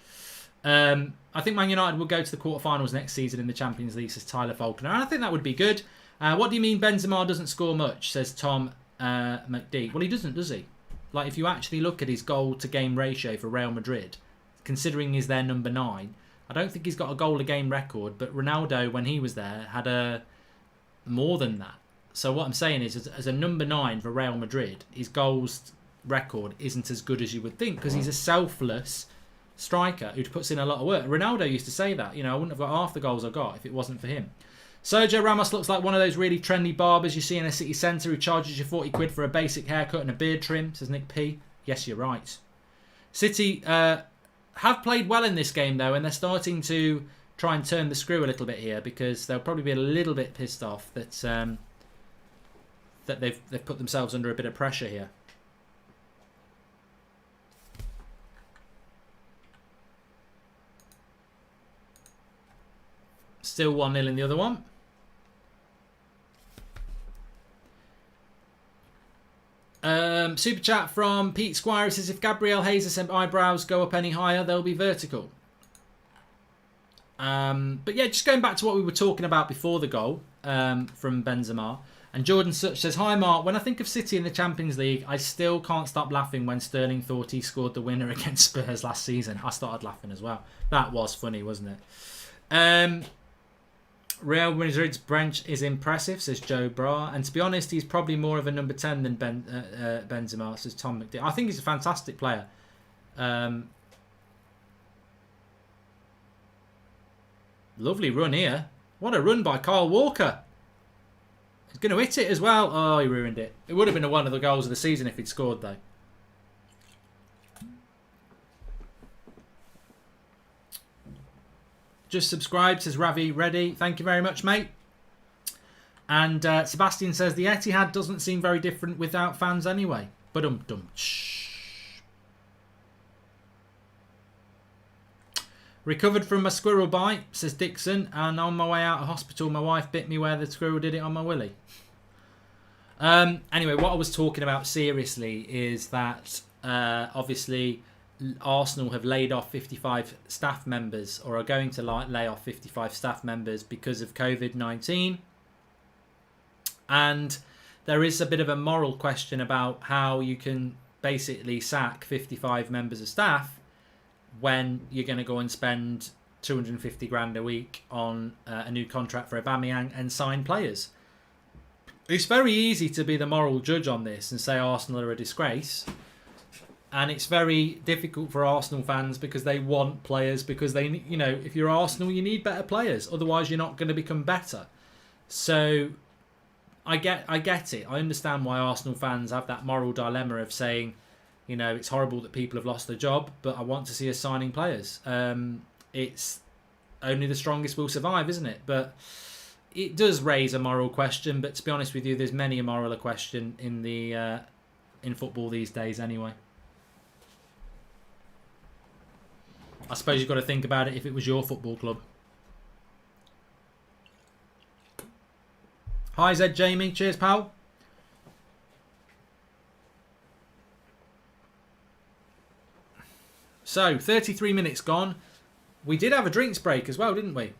I think Man United will go to the quarterfinals next season in the Champions League, says Tyler Faulkner, and I think that would be good. What do you mean Benzema doesn't score much, says Tom McD. Well, he doesn't, does he? Like, if you actually look at his goal-to-game ratio for Real Madrid, considering he's their number 9, I don't think he's got a goal-a-game record, but Ronaldo, when he was there, had more than that. So what I'm saying is, as a number 9 for Real Madrid, his goals record isn't as good as you would think, because he's a selfless striker who puts in a lot of work. Ronaldo used to say that, you know, I wouldn't have got half the goals I got if it wasn't for him. Sergio Ramos looks like one of those really trendy barbers you see in a city centre who charges you 40 quid for a basic haircut and a beard trim, says Nick P. Yes, you're right. City have played well in this game, though, and they're starting to try and turn the screw a little bit here, because they'll probably be a little bit pissed off that that they've put themselves under a bit of pressure here. Still 1-0 in the other one. Super chat from Pete Squire says, if Gabriel Jesus' eyebrows go up any higher, they'll be vertical. But yeah, just going back to what we were talking about before the goal from Benzema. And Jordan Such says, hi Mark, when I think of City in the Champions League, I still can't stop laughing when Sterling thought he scored the winner against Spurs last season. I started laughing as well. That was funny, wasn't it? Real Madrid's bench is impressive, says Joe Bra. And to be honest, he's probably more of a number 10 than Benzema, says Tom McD. I think he's a fantastic player. Lovely run here. What a run by Kyle Walker. He's going to hit it as well. Oh, he ruined it. It would have been one of the goals of the season if he'd scored, though. Just subscribed, says Ravi Reddy. Thank you very much, mate. And Sebastian says, the Etihad doesn't seem very different without fans anyway. Ba-dum-dum. Recovered from my squirrel bite, says Dixon, and on my way out of hospital, my wife bit me where the squirrel did it on my willy. Anyway, what I was talking about seriously is that obviously Arsenal have laid off 55 staff members, or are going to lay off 55 staff members because of COVID-19. And there is a bit of a moral question about how you can basically sack 55 members of staff when you're going to go and spend 250 grand a week on a new contract for Aubameyang and sign players. It's very easy to be the moral judge on this and say Arsenal are a disgrace. And it's very difficult for Arsenal fans because they want players, because they, you know, if you're Arsenal, you need better players. Otherwise, you're not going to become better. So I get it. I understand why Arsenal fans have that moral dilemma of saying, you know, it's horrible that people have lost their job, but I want to see us signing players. It's only the strongest will survive, isn't it? But it does raise a moral question. But to be honest with you, there's many a moral question in the in football these days anyway. I suppose you've got to think about it if it was your football club. Hi, Zed Jamie. Cheers, pal. So, 33 minutes gone. We did have a drinks break as well, didn't we?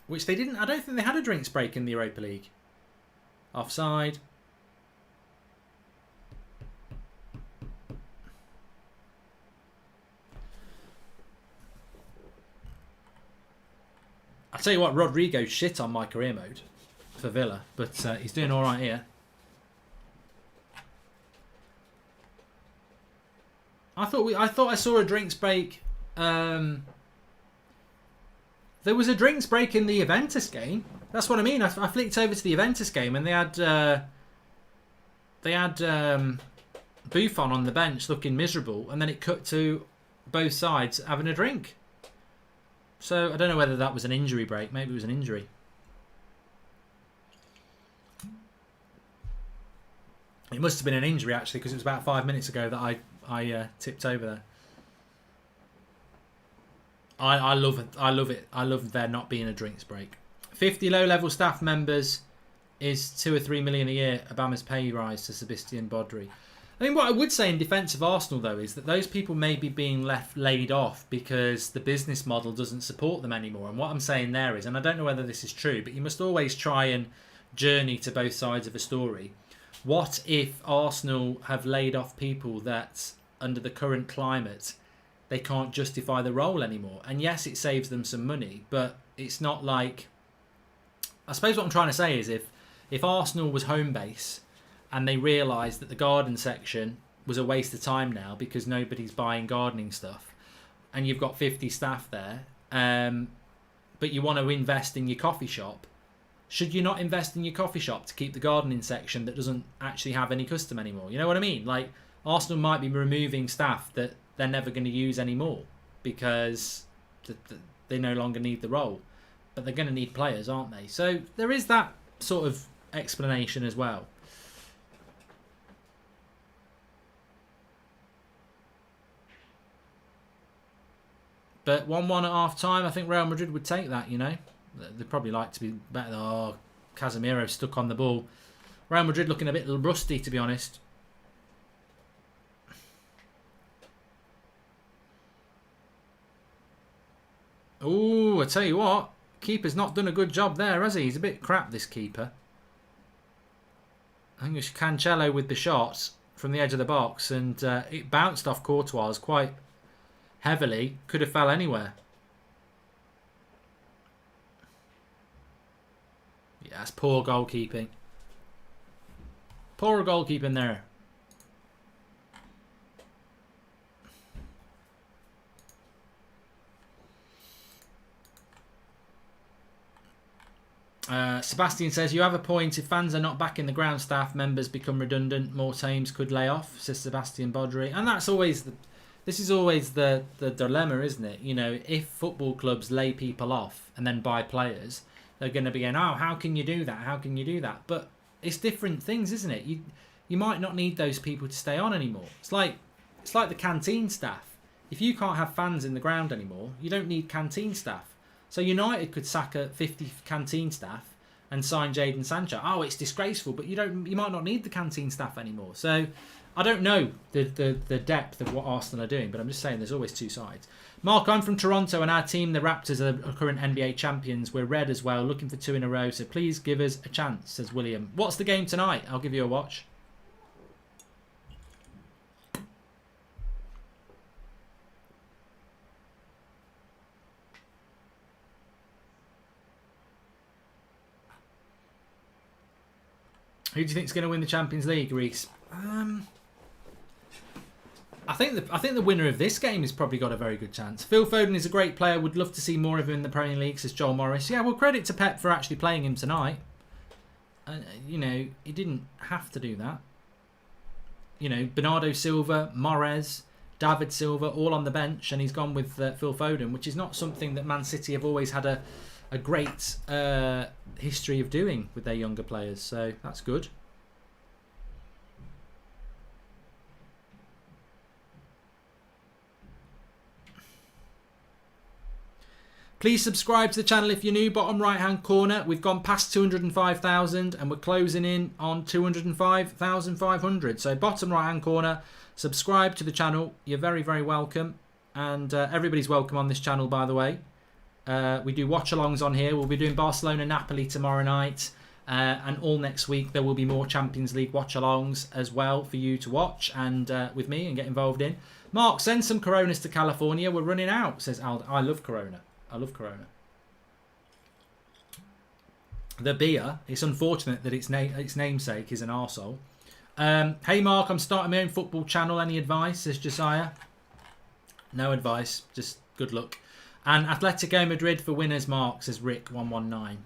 Which they didn't. I don't think they had a drinks break in the Europa League. Offside. I'll tell you what, Rodrigo shit on my career mode for Villa, but he's doing all right here. I thought I saw a drinks break. There was a drinks break in the Juventus game. That's what I mean. I flicked over to the Juventus game and they had Buffon on the bench looking miserable, and then it cut to both sides having a drink. So I don't know whether that was an injury break. Maybe it was an injury. It must have been an injury actually, because it was about 5 minutes ago that I tipped over there. I love it. I love there not being a drinks break. 50 low-level staff members is 2 or 3 million a year. Obama's pay rise to Sebastian Bodry. I mean, what I would say in defence of Arsenal, though, is that those people may be being laid off because the business model doesn't support them anymore. And what I'm saying there is, and I don't know whether this is true, but you must always try and journey to both sides of a story. What if Arsenal have laid off people that, under the current climate, they can't justify the role anymore? And yes, it saves them some money, but it's not like... I suppose what I'm trying to say is if Arsenal was home base and they realised that the garden section was a waste of time now because nobody's buying gardening stuff, and you've got 50 staff there, but you want to invest in your coffee shop, should you not invest in your coffee shop to keep the gardening section that doesn't actually have any custom anymore? You know what I mean? Like, Arsenal might be removing staff that they're never going to use anymore because they no longer need the role. But they're going to need players, aren't they? So there is that sort of explanation as well. But 1-1 at half time, I think Real Madrid would take that, you know. They'd probably like to be better. Oh, Casemiro stuck on the ball. Real Madrid looking a bit rusty, to be honest. Oh, I tell you what. Keeper's not done a good job there, has he? He's a bit crap, this keeper. I think it was Cancelo with the shot from the edge of the box, and it bounced off Courtois quite heavily. Could have fell anywhere. Yeah, that's poor goalkeeping. Poor goalkeeping there. Sebastian says, you have a point. If fans are not back in the ground, staff members become redundant. More teams could lay off, says Sebastian Bodry. And that's always this is always the dilemma, isn't it? You know, if football clubs lay people off and then buy players, they're going to be going, oh, how can you do that? How can you do that? But it's different things, isn't it? you might not need those people to stay on anymore. It's like the canteen staff. If you can't have fans in the ground anymore, you don't need canteen staff. So United could sack a 50 canteen staff and sign Jadon Sancho. Oh, it's disgraceful, but you might not need the canteen staff anymore. So I don't know the depth of what Arsenal are doing, but I'm just saying there's always two sides. Mark, I'm from Toronto and our team, the Raptors, are current NBA champions. We're red as well, looking for 2 in a row, so please give us a chance, says William. What's the game tonight? I'll give you a watch. Who do you think is going to win the Champions League, Reese? I think the winner of this game has probably got a very good chance. Phil Foden is a great player. Would love to see more of him in the Premier League, says Joel Morris. Yeah, well, credit to Pep for actually playing him tonight. You know, he didn't have to do that. You know, Bernardo Silva, Mahrez, David Silva, all on the bench, and he's gone with Phil Foden, which is not something that Man City have always had a great history of doing with their younger players. So that's good. Please subscribe to the channel if you're new. Bottom right hand corner, we've gone past 205,000 and we're closing in on 205,500. So bottom right hand corner, subscribe to the channel. You're very, very welcome. And everybody's welcome on this channel, by the way. We do watch-alongs on here. We'll be doing Barcelona-Napoli tomorrow night. And all next week there will be more Champions League watch-alongs as well for you to watch and with me and get involved in. Mark, send some Coronas to California. We're running out, says Aldo. I love Corona. I love Corona. The beer, it's unfortunate that its namesake is an arsehole. Hey Mark, I'm starting my own football channel. Any advice, says Josiah? No advice, just good luck. And Atletico Madrid for winners, Mark, says Rick 119.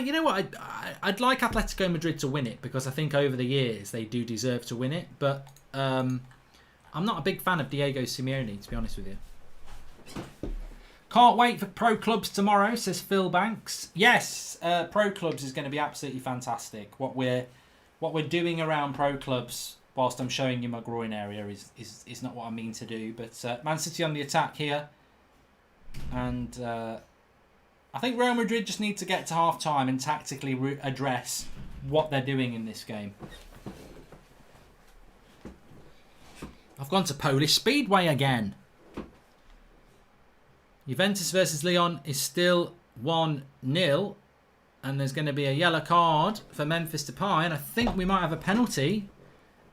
You know what? I'd like Atletico Madrid to win it because I think over the years they do deserve to win it. But I'm not a big fan of Diego Simeone, to be honest with you. Can't wait for Pro Clubs tomorrow, says Phil Banks. Yes, Pro Clubs is going to be absolutely fantastic. What we're doing around Pro Clubs, whilst I'm showing you my groin area, is not what I mean to do. But Man City on the attack here, and I think Real Madrid just need to get to half time and tactically address what they're doing in this game. I've gone to Polish Speedway again. Juventus versus Lyon is still 1-0. And there's going to be a yellow card for Memphis Depay. And I think we might have a penalty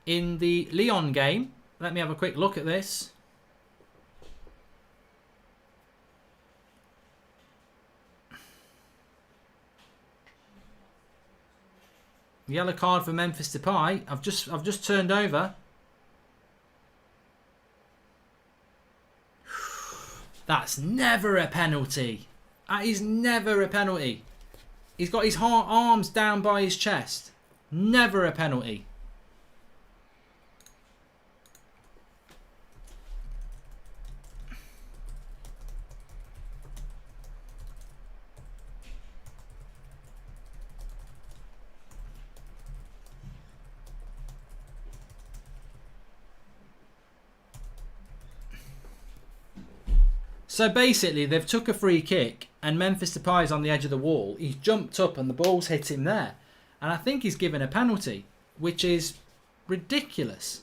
in the Lyon game. Let me have a quick look at this. Yellow card for Memphis Depay. I've just turned over. That's never a penalty. That is never a penalty. He's got his arms down by his chest. Never a penalty. So basically, they've took a free kick and Memphis Depay's on the edge of the wall. He's jumped up and the ball's hit him there. And I think he's given a penalty, which is ridiculous.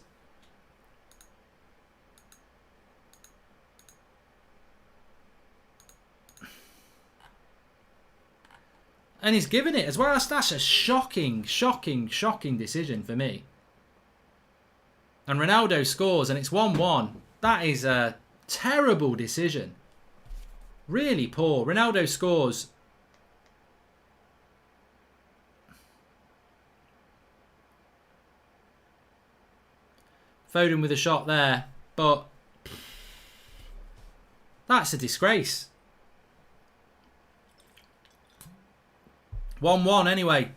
And he's given it as well. That's a shocking decision for me. And Ronaldo scores and it's 1-1. That is a terrible decision. Really poor. Ronaldo scores. Foden with a shot there. But that's a disgrace. 1-1 anyway.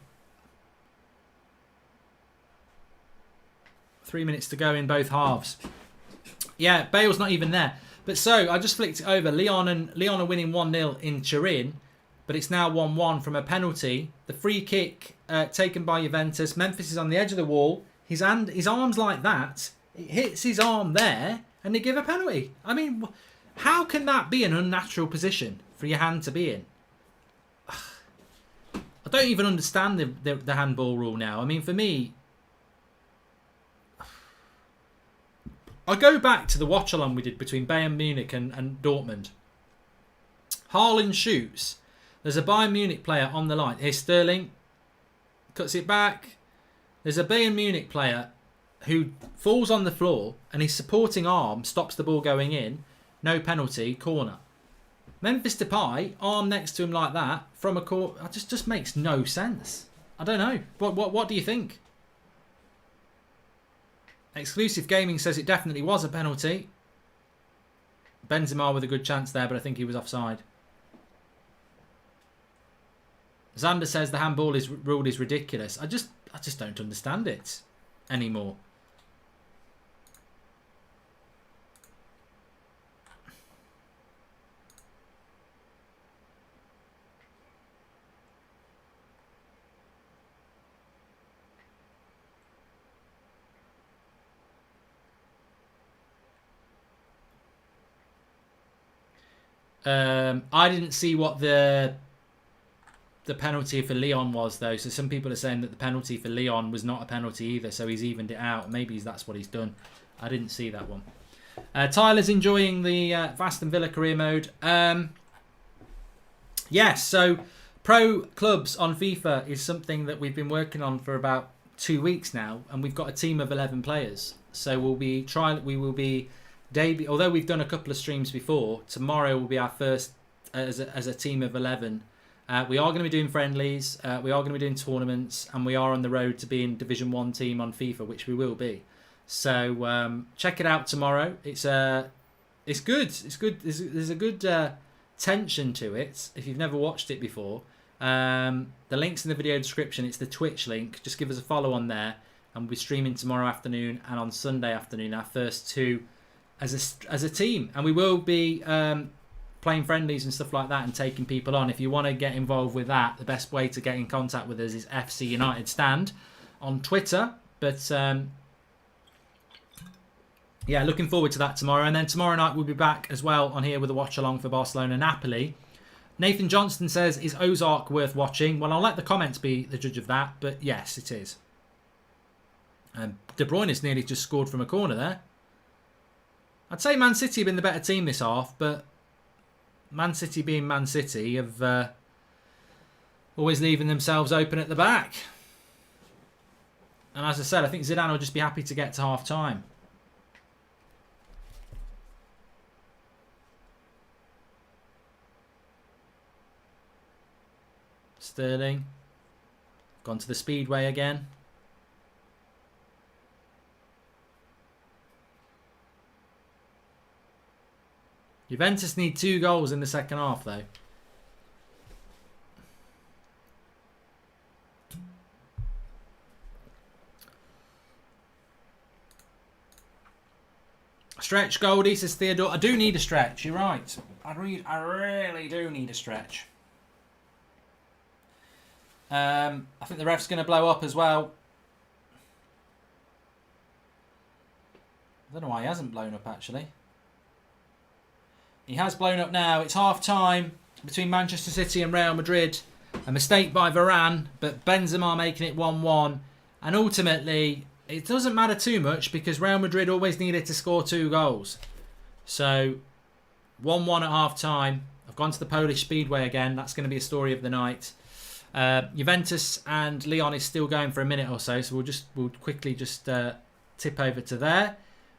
3 minutes to go in both halves. Yeah, Bale's not even there. But so, I just flicked it over. Lyon are winning 1-0 in Turin. but it's now 1-1 from a penalty. The free kick taken by Juventus. Memphis is on the edge of the wall. His arm's like that. It hits his arm there, and they give a penalty. I mean, how can that be an unnatural position for your hand to be in? I don't even understand the handball rule now. I mean, for me, I go back to the watch-along we did between Bayern Munich and Dortmund. Haaland shoots. There's a Bayern Munich player on the line. Here's Sterling. Cuts it back. There's a Bayern Munich player who falls on the floor and his supporting arm stops the ball going in. No penalty. Corner. Memphis Depay, arm next to him like that, from a corner. It just makes no sense. I don't know. What do you think? Exclusive Gaming says it definitely was a penalty. Benzema with a good chance there, but I think he was offside. Xander says the handball rule is ridiculous. I just don't understand it anymore. I didn't see what the penalty for Leon was, though. So some people are saying that the penalty for Leon was not a penalty either, so he's evened it out. Maybe that's what he's done. I didn't see that one. Tyler's enjoying the Aston Villa career mode. Yes, so pro clubs on FIFA is something that we've been working on for about 2 weeks now, and we've got a team of 11 players. So we will be although we've done a couple of streams before, tomorrow will be our first as a team of 11. We are going to be doing friendlies, we are going to be doing tournaments, and we are on the road to being Division 1 team on FIFA, which we will be. So check it out tomorrow. It's good. It's good. There's a good tension to it if you've never watched it before. The link's in the video description. It's the Twitch link. Just give us a follow on there, and we'll be streaming tomorrow afternoon and on Sunday afternoon, our first two as a team. And we will be playing friendlies and stuff like that and taking people on. If you want to get involved with that, the best way to get in contact with us is FC United Stand on Twitter. But yeah, looking forward to that tomorrow. And then tomorrow night we'll be back as well on here with a watch along for Barcelona Napoli. Nathan Johnston says, is Ozark worth watching? Well, I'll let the comments be the judge of that, but yes, it is. De Bruyne has nearly just scored from a corner there. I'd say Man City have been the better team this half, but Man City being Man City have always leaving themselves open at the back. And as I said, I think Zidane will just be happy to get to half time. Sterling. Gone to the speedway again. Juventus need 2 goals in the second half, though. Stretch, Goldie, says Theodore. I do need a stretch, you're right. I really do need a stretch. I think the ref's going to blow up as well. I don't know why he hasn't blown up, actually. He has blown up now. It's half-time between Manchester City and Real Madrid. A mistake by Varane, but Benzema making it 1-1. And ultimately, it doesn't matter too much because Real Madrid always needed to score 2 goals. So, 1-1 at half-time. I've gone to the Polish Speedway again. That's going to be a story of the night. Juventus and Leon is still going for a minute or so, so we'll quickly just tip over to there.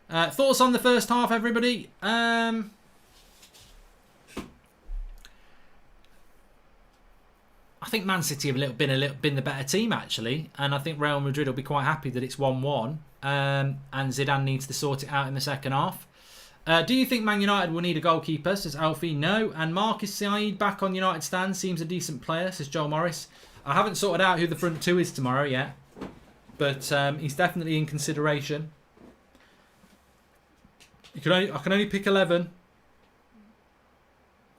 Thoughts on the first half, everybody? I think Man City have been the better team, actually, and I think Real Madrid will be quite happy that it's 1-1, and Zidane needs to sort it out in the second half. Do you think Man United will need a goalkeeper? Says Alfie. No. And Marcus Said back on United stand. Seems a decent player, says Joel Morris. I haven't sorted out who the front 2 is tomorrow yet, but he's definitely in consideration. I can only pick 11.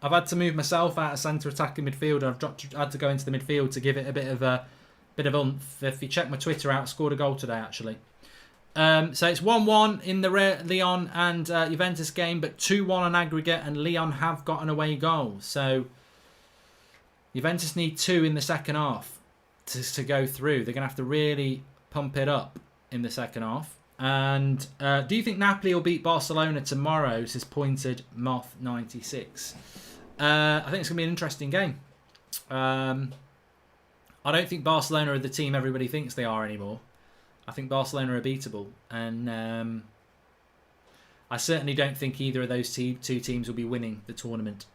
I've had to move myself out of centre attacking midfield. I've had to go into the midfield to give it a bit of oomph. If you check my Twitter out, I scored a goal today actually. So it's 1-1 in the Lyon and Juventus game, but 2-1 on aggregate, and Lyon have got an away goal. So Juventus need 2 in the second half to go through. They're going to have to really pump it up in the second half. And do you think Napoli will beat Barcelona tomorrow? Says Pointed Moth 96. I think it's going to be an interesting game. I don't think Barcelona are the team everybody thinks they are anymore. I think Barcelona are beatable. And I certainly don't think either of those two teams will be winning the tournament.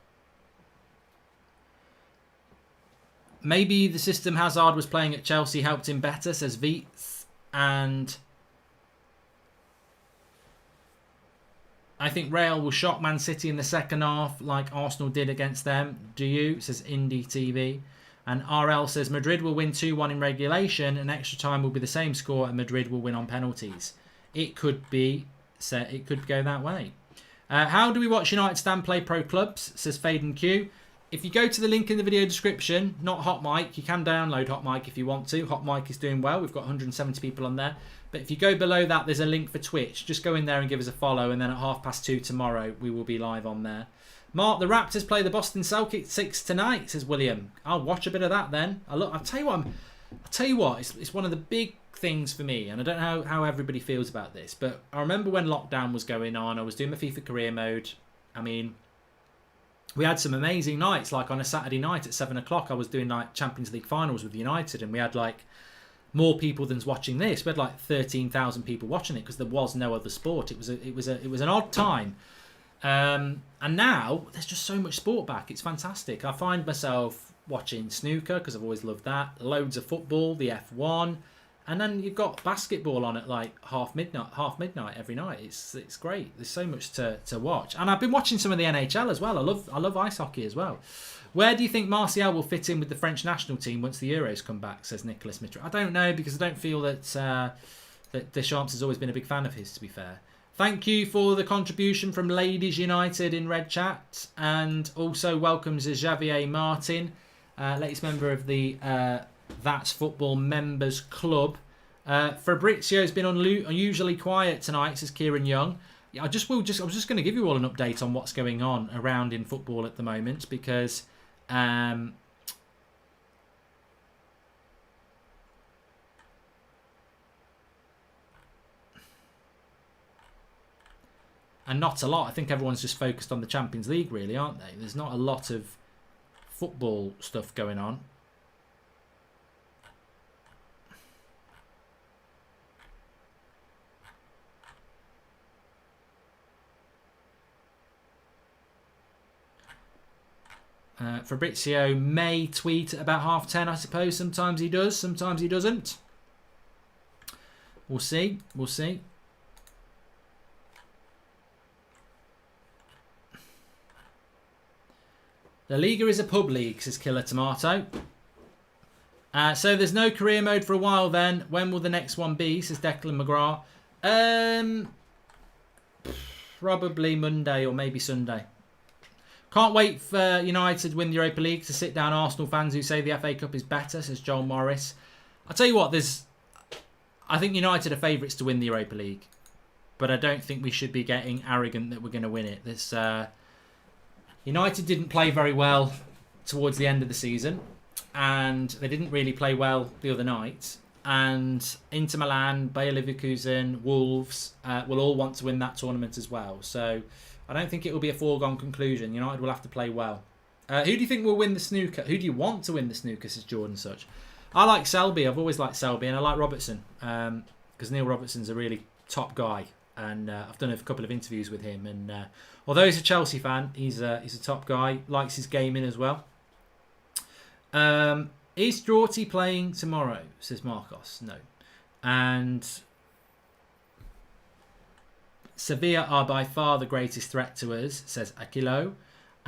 Maybe the system Hazard was playing at Chelsea helped him better, says Vietz. And I think Real will shock Man City in the second half like Arsenal did against them. Do you? Says Indie TV. And RL says Madrid will win 2-1 in regulation and extra time will be the same score and Madrid will win on penalties. It could be, it could go that way. How do we watch United stand play pro clubs? Says Faden Q. If you go to the link in the video description, not Hot Mic, you can download Hot Mic if you want to. Hot Mic is doing well. We've got 170 people on there. But if you go below that, there's a link for Twitch. Just go in there and give us a follow. And then at 2:30 tomorrow, we will be live on there. Mark, the Raptors play the Boston Celtics tonight, says William. I'll watch a bit of that then. I'll tell you what, it's one of the big things for me, and I don't know how everybody feels about this, but I remember when lockdown was going on, I was doing my FIFA career mode. I mean, we had some amazing nights, like on a Saturday night at 7 o'clock, I was doing like Champions League finals with United, and we had like more people than's watching this. We had like 13,000 people watching it because there was no other sport. It was an odd time. And now there's just so much sport back. It's fantastic. I find myself watching snooker because I've always loved that. Loads of football, the F1, and then you've got basketball on at like half midnight every night. It's great. There's so much to watch, and I've been watching some of the NHL as well. I love ice hockey as well. Where do you think Martial will fit in with the French national team once the Euros come back? Says Nicholas Mitra. I don't know because I don't feel that Deschamps has always been a big fan of his. To be fair. Thank you for the contribution from Ladies United in Red Chat, and also welcomes Javier Martin, latest member of the That's Football Members Club. Fabrizio's been unusually quiet tonight, says Kieran Young. I was just going to give you all an update on what's going on around in football at the moment because. And not a lot. I think everyone's just focused on the Champions League, really, aren't they? There's not a lot of football stuff going on. Fabrizio may tweet at about 10:30, I suppose. Sometimes he does, sometimes he doesn't. We'll see. We'll see. La Liga is a pub league, says Killer Tomato. So there's no career mode for a while then. When will the next one be, says Declan McGrath. Probably Monday or maybe Sunday. Can't wait for United to win the Europa League to sit down Arsenal fans who say the FA Cup is better, says Joel Morris. I'll tell you what, I think United are favourites to win the Europa League. But I don't think we should be getting arrogant that we're going to win it. United didn't play very well towards the end of the season, and they didn't really play well the other night. And Inter Milan, Bayer Leverkusen, Wolves will all want to win that tournament as well. So I don't think it will be a foregone conclusion. United will have to play well. Who do you think will win the snooker? Who do you want to win the snooker, says Jordan Such? I like Selby. I've always liked Selby, and I like Robertson because Neil Robertson's a really top guy. And I've done a couple of interviews with him, and although he's a Chelsea fan, he's a top guy. Likes his gaming as well. Is Draughty playing tomorrow? Says Marcos. No. And Sevilla are by far the greatest threat to us, says Aquilo.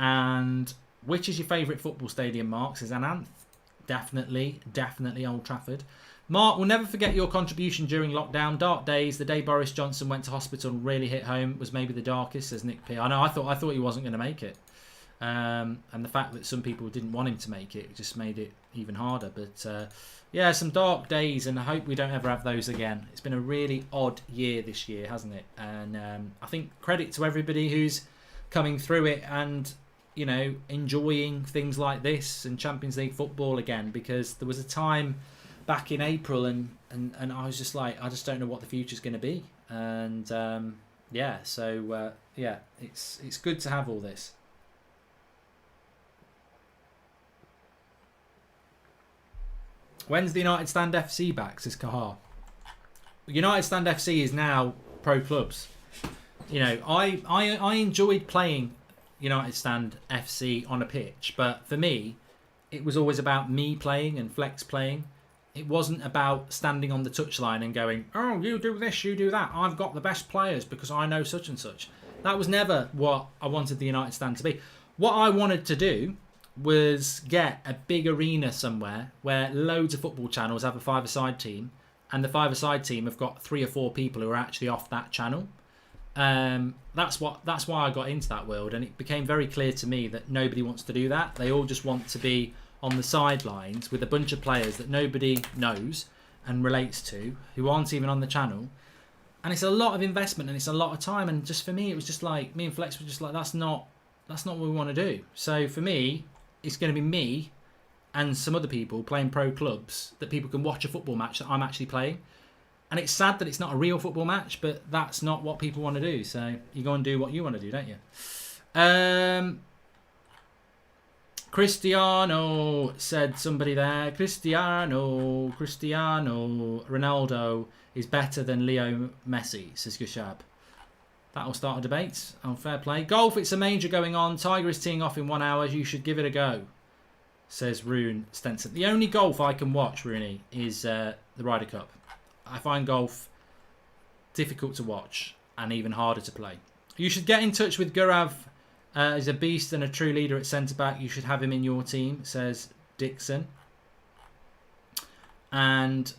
And which is your favourite football stadium, Mark? Says Ananth. Definitely Old Trafford. Mark, we'll never forget your contribution during lockdown. Dark days. The day Boris Johnson went to hospital and really hit home was maybe the darkest, says Nick P. I know. I thought he wasn't going to make it. And the fact that some people didn't want him to make it just made it even harder. But yeah, some dark days, and I hope we don't ever have those again. It's been a really odd year this year, hasn't it? And I think credit to everybody who's coming through it and, you know, enjoying things like this and Champions League football again, because there was a time back in April and I was just like, I just don't know what the future's going to be. And yeah, so yeah, it's good to have all this. When's the United Stand FC back, says Kahar? United Stand FC is now pro clubs. You know, I enjoyed playing United Stand FC on a pitch, but for me, it was always about me playing and Flex playing. It wasn't about standing on the touchline and going, oh, you do this, you do that. I've got the best players because I know such and such. That was never what I wanted the United Stand to be. What I wanted to do was get a big arena somewhere where loads of football channels have a five-a-side team, and the five-a-side team have got 3 or 4 people who are actually off that channel. That's why I got into that world, and it became very clear to me that nobody wants to do that. They all just want to be on the sidelines with a bunch of players that nobody knows and relates to, who aren't even on the channel. And it's a lot of investment and it's a lot of time. And just for me, it was just like, me and Flex were just like, that's not what we want to do. So for me, it's going to be me and some other people playing pro clubs that people can watch a football match that I'm actually playing. And it's sad that it's not a real football match, but that's not what people want to do. So you go and do what you want to do, don't you? Cristiano, said somebody there. Cristiano Ronaldo is better than Leo Messi, says Gushab. That'll start a debate. Oh, fair play. Golf, it's a major going on. Tiger is teeing off in 1 hour. You should give it a go, says Rune Stenson. The only golf I can watch, Rooney, is the Ryder Cup. I find golf difficult to watch and even harder to play. You should get in touch with Gurav. He's a beast and a true leader at centre-back. You should have him in your team, says Dixon. And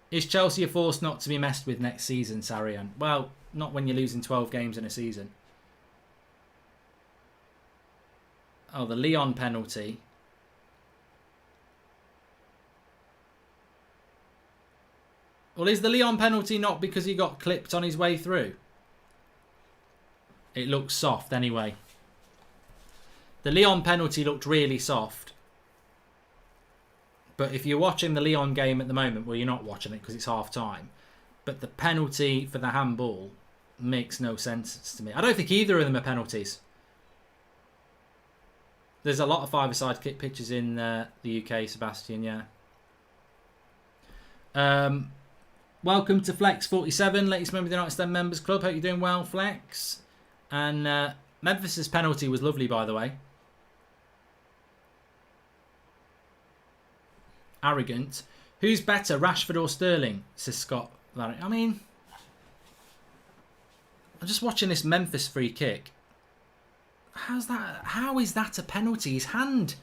is Chelsea a force not to be messed with next season, Sarian? Well, not when you're losing 12 games in a season. Oh, the Leon penalty. Well, is the Leon penalty not because he got clipped on his way through? It looks soft anyway. The Leon penalty looked really soft. But if you're watching the Leon game at the moment, well, you're not watching it because it's half time. But the penalty for the handball makes no sense to me. I don't think either of them are penalties. There's a lot of five-a-side kick pitches in the UK, Sebastian, yeah. Welcome to Flex47, latest member of the United States Members Club. Hope you're doing well, Flex. And Memphis's penalty was lovely, by the way. Arrogant. Who's better, Rashford or Sterling? Says Scott. I mean, I'm just watching this Memphis free kick. How's that? How is that a penalty? His hand.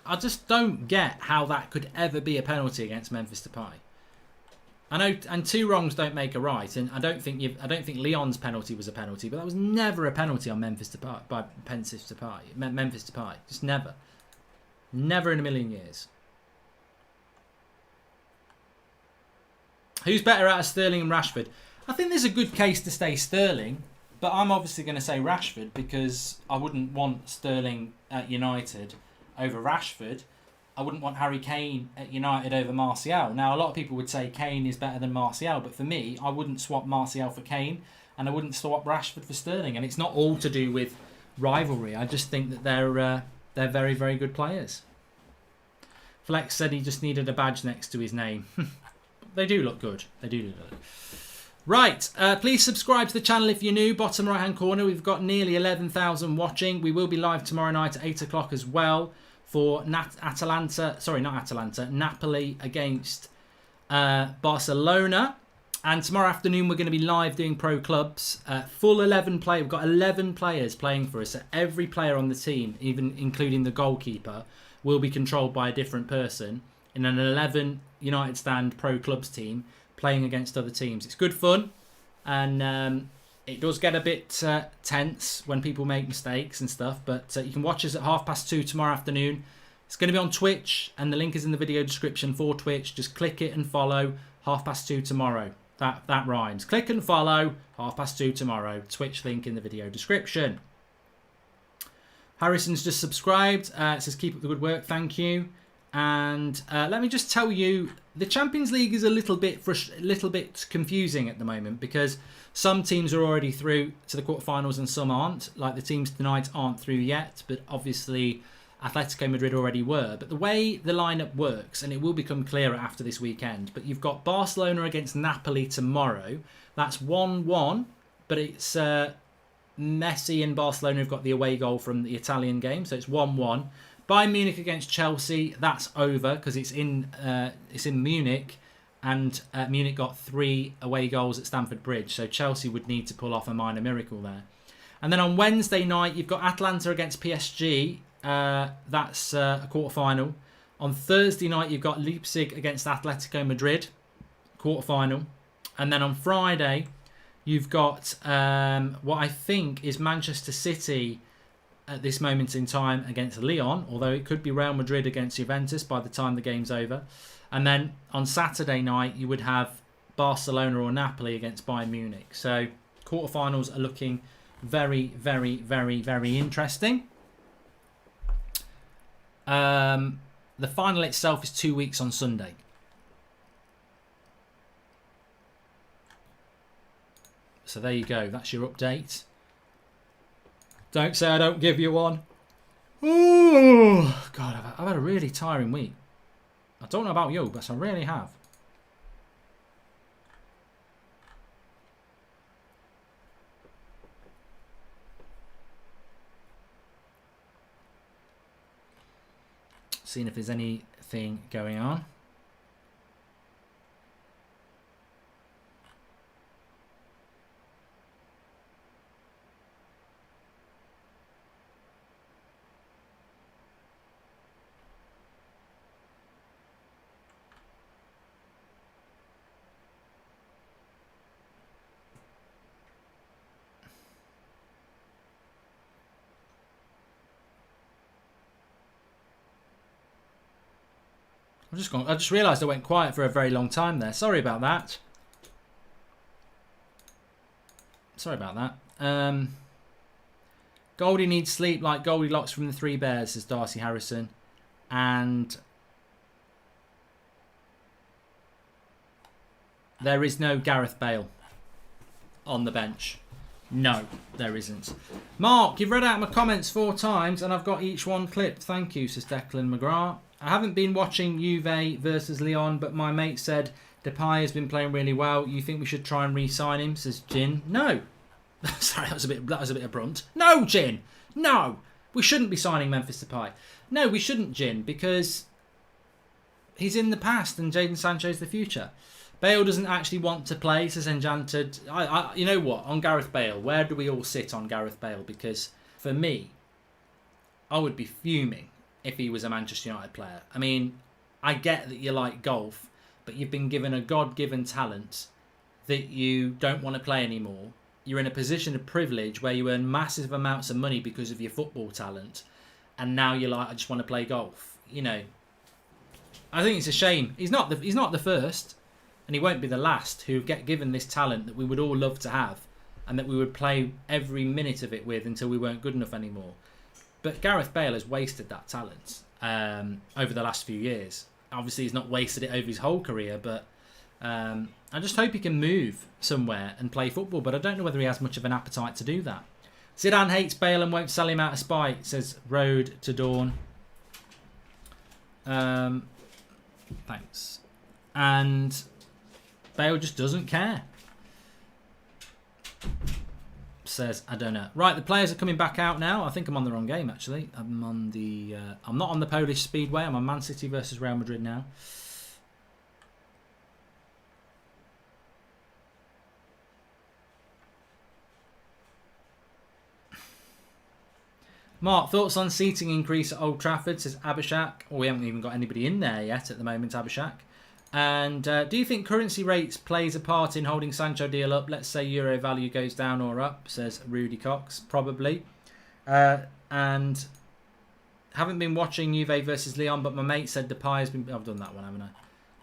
I just don't get how that could ever be a penalty against Memphis Depay. I know, and 2 wrongs don't make a right, and I don't think Leon's penalty was a penalty, but that was never a penalty on Memphis Depay Memphis Depay, just never in a million years. Who's better out of Sterling and Rashford? I think there's a good case to stay Sterling, but I'm obviously going to say Rashford because I wouldn't want Sterling at United over Rashford. I wouldn't want Harry Kane at United over Martial. Now, a lot of people would say Kane is better than Martial, but for me, I wouldn't swap Martial for Kane, and I wouldn't swap Rashford for Sterling. And it's not all to do with rivalry. I just think that they're very, very good players. Flex said he just needed a badge next to his name. They do look good. They do look good. Right, please subscribe to the channel if you're new. Bottom right hand corner, we've got nearly 11,000 watching. We will be live tomorrow night at 8 o'clock as well for Napoli against Barcelona. And tomorrow afternoon we're going to be live doing pro clubs. Full 11 players. We've got 11 players playing for us. So every player on the team, even including the goalkeeper, will be controlled by a different person in an 11 United Stand pro clubs team playing against other teams. It's good fun, and It does get a bit tense when people make mistakes and stuff, but you can watch us at 2:30 tomorrow afternoon. It's going to be on Twitch, and the link is in the video description for Twitch. Just click it and follow. 2:30 tomorrow. That rhymes. Click and follow. 2:30 tomorrow. Twitch link in the video description. Harrison's just subscribed. It says keep up the good work. Thank you. And let me just tell you, the Champions League is a little bit confusing at the moment because some teams are already through to the quarterfinals and some aren't. Like the teams tonight aren't through yet, but obviously Atletico Madrid already were. But the way the lineup works, and it will become clearer after this weekend, but you've got Barcelona against Napoli tomorrow. That's 1-1, but it's Messi and Barcelona have got the away goal from the Italian game, so it's 1-1. Bayern Munich against Chelsea, that's over because it's in Munich, and Munich got 3 away goals at Stamford Bridge, so Chelsea would need to pull off a minor miracle there. And then on Wednesday night, you've got Atalanta against PSG. That's a quarter-final. On Thursday night, you've got Leipzig against Atletico Madrid, quarter-final. And then on Friday, you've got what I think is Manchester City at this moment in time against Lyon, although it could be Real Madrid against Juventus by the time the game's over. And then on Saturday night, you would have Barcelona or Napoli against Bayern Munich. So quarterfinals are looking very, very, very, very interesting. The final itself is 2 weeks on Sunday. So there you go. That's your update. Don't say I don't give you one. Oh, God, I've had a really tiring week. I don't know about you, but I really have. Seeing if there's anything going on. I just realised I went quiet for a very long time there. Sorry about that. Goldie needs sleep like Goldilocks from the Three Bears, says Darcy Harrison. And there is no Gareth Bale on the bench. No, there isn't. Mark, you've read out my comments 4 times and I've got each one clipped. Thank you, says Declan McGrath. I haven't been watching Juve versus Lyon, but my mate said Depay has been playing really well. You think we should try and re-sign him? Says Jin. No. Sorry, that was a bit abrupt. No, Jin. No. We shouldn't be signing Memphis Depay. No, we shouldn't, Jin, because he's in the past and Jadon Sancho's the future. Bale doesn't actually want to play, says Enchanted. You know what? On Gareth Bale, where do we all sit on Gareth Bale? Because for me, I would be fuming if he was a Manchester United player. I mean, I get that you like golf, but you've been given a God-given talent that you don't want to play anymore. You're in a position of privilege where you earn massive amounts of money because of your football talent, and now you're like, I just want to play golf. You know, I think it's a shame. He's not the first, and he won't be the last who get given this talent that we would all love to have, and that we would play every minute of it with until we weren't good enough anymore. But Gareth Bale has wasted that talent over the last few years. Obviously, he's not wasted it over his whole career, but I just hope he can move somewhere and play football. But I don't know whether he has much of an appetite to do that. Zidane hates Bale and won't sell him out of spite, says Road to Dawn. Thanks. And Bale just doesn't care. Says, I don't know. Right, the players are coming back out now. I think I'm on the wrong game, actually. I'm not on the Polish Speedway. I'm on Man City versus Real Madrid now. Mark, thoughts on seating increase at Old Trafford, says Abhishek. Oh, we haven't even got anybody in there yet at the moment, Abhishek. And do you think currency rates plays a part in holding Sancho deal up? Let's say euro value goes down or up, says Rudy Cox. Probably. And haven't been watching Juve versus Lyon, but my mate said Depay has been... I've done that one, haven't I?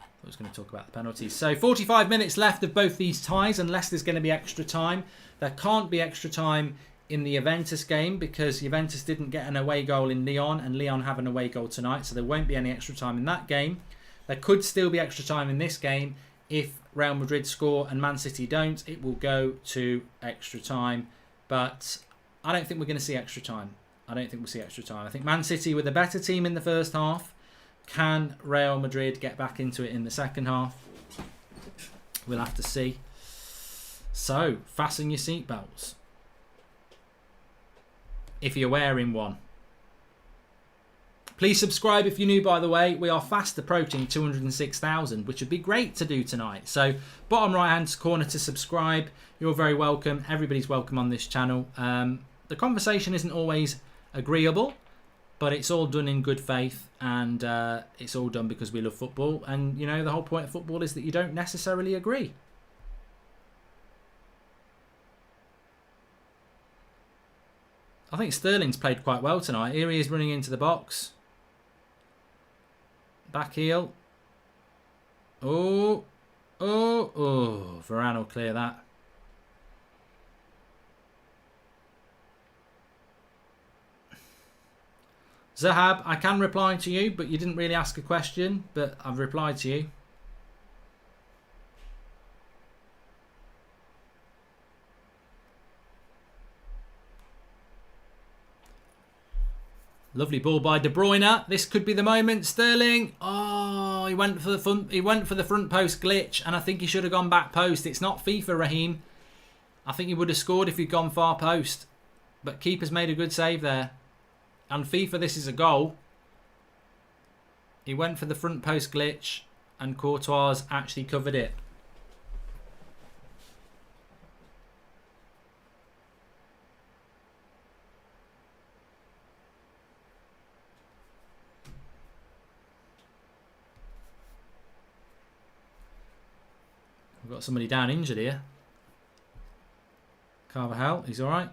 I was going to talk about the penalties. So 45 minutes left of both these ties, unless there's going to be extra time. There can't be extra time in the Juventus game because Juventus didn't get an away goal in Lyon, and Lyon have an away goal tonight, so there won't be any extra time in that game. There could still be extra time in this game. If Real Madrid score and Man City don't, it will go to extra time. But I don't think we're going to see extra time. I don't think we'll see extra time. I think Man City were the better team in the first half. Can Real Madrid get back into it in the second half? We'll have to see. So, fasten your seatbelts. If you're wearing one. Please subscribe if you're new, by the way. We are fast approaching 206,000, which would be great to do tonight. So, bottom right-hand corner to subscribe. You're very welcome. Everybody's welcome on this channel. The conversation isn't always agreeable, but it's all done in good faith, and it's all done because we love football. And, you know, the whole point of football is that you don't necessarily agree. I think Sterling's played quite well tonight. Here he is running into the box. Back heel. Oh. Varane will clear that. Zahab, I can reply to you, but you didn't really ask a question, but I've replied to you. Lovely ball by De Bruyne. This could be the moment. Sterling. Oh, he went for the front post glitch, and I think he should have gone back post. It's not FIFA, Raheem. I think he would have scored if he'd gone far post, but keeper's made a good save there. And FIFA, this is a goal. He went for the front post glitch, and Courtois actually covered it. We've got somebody down injured here. Carvajal, he's alright.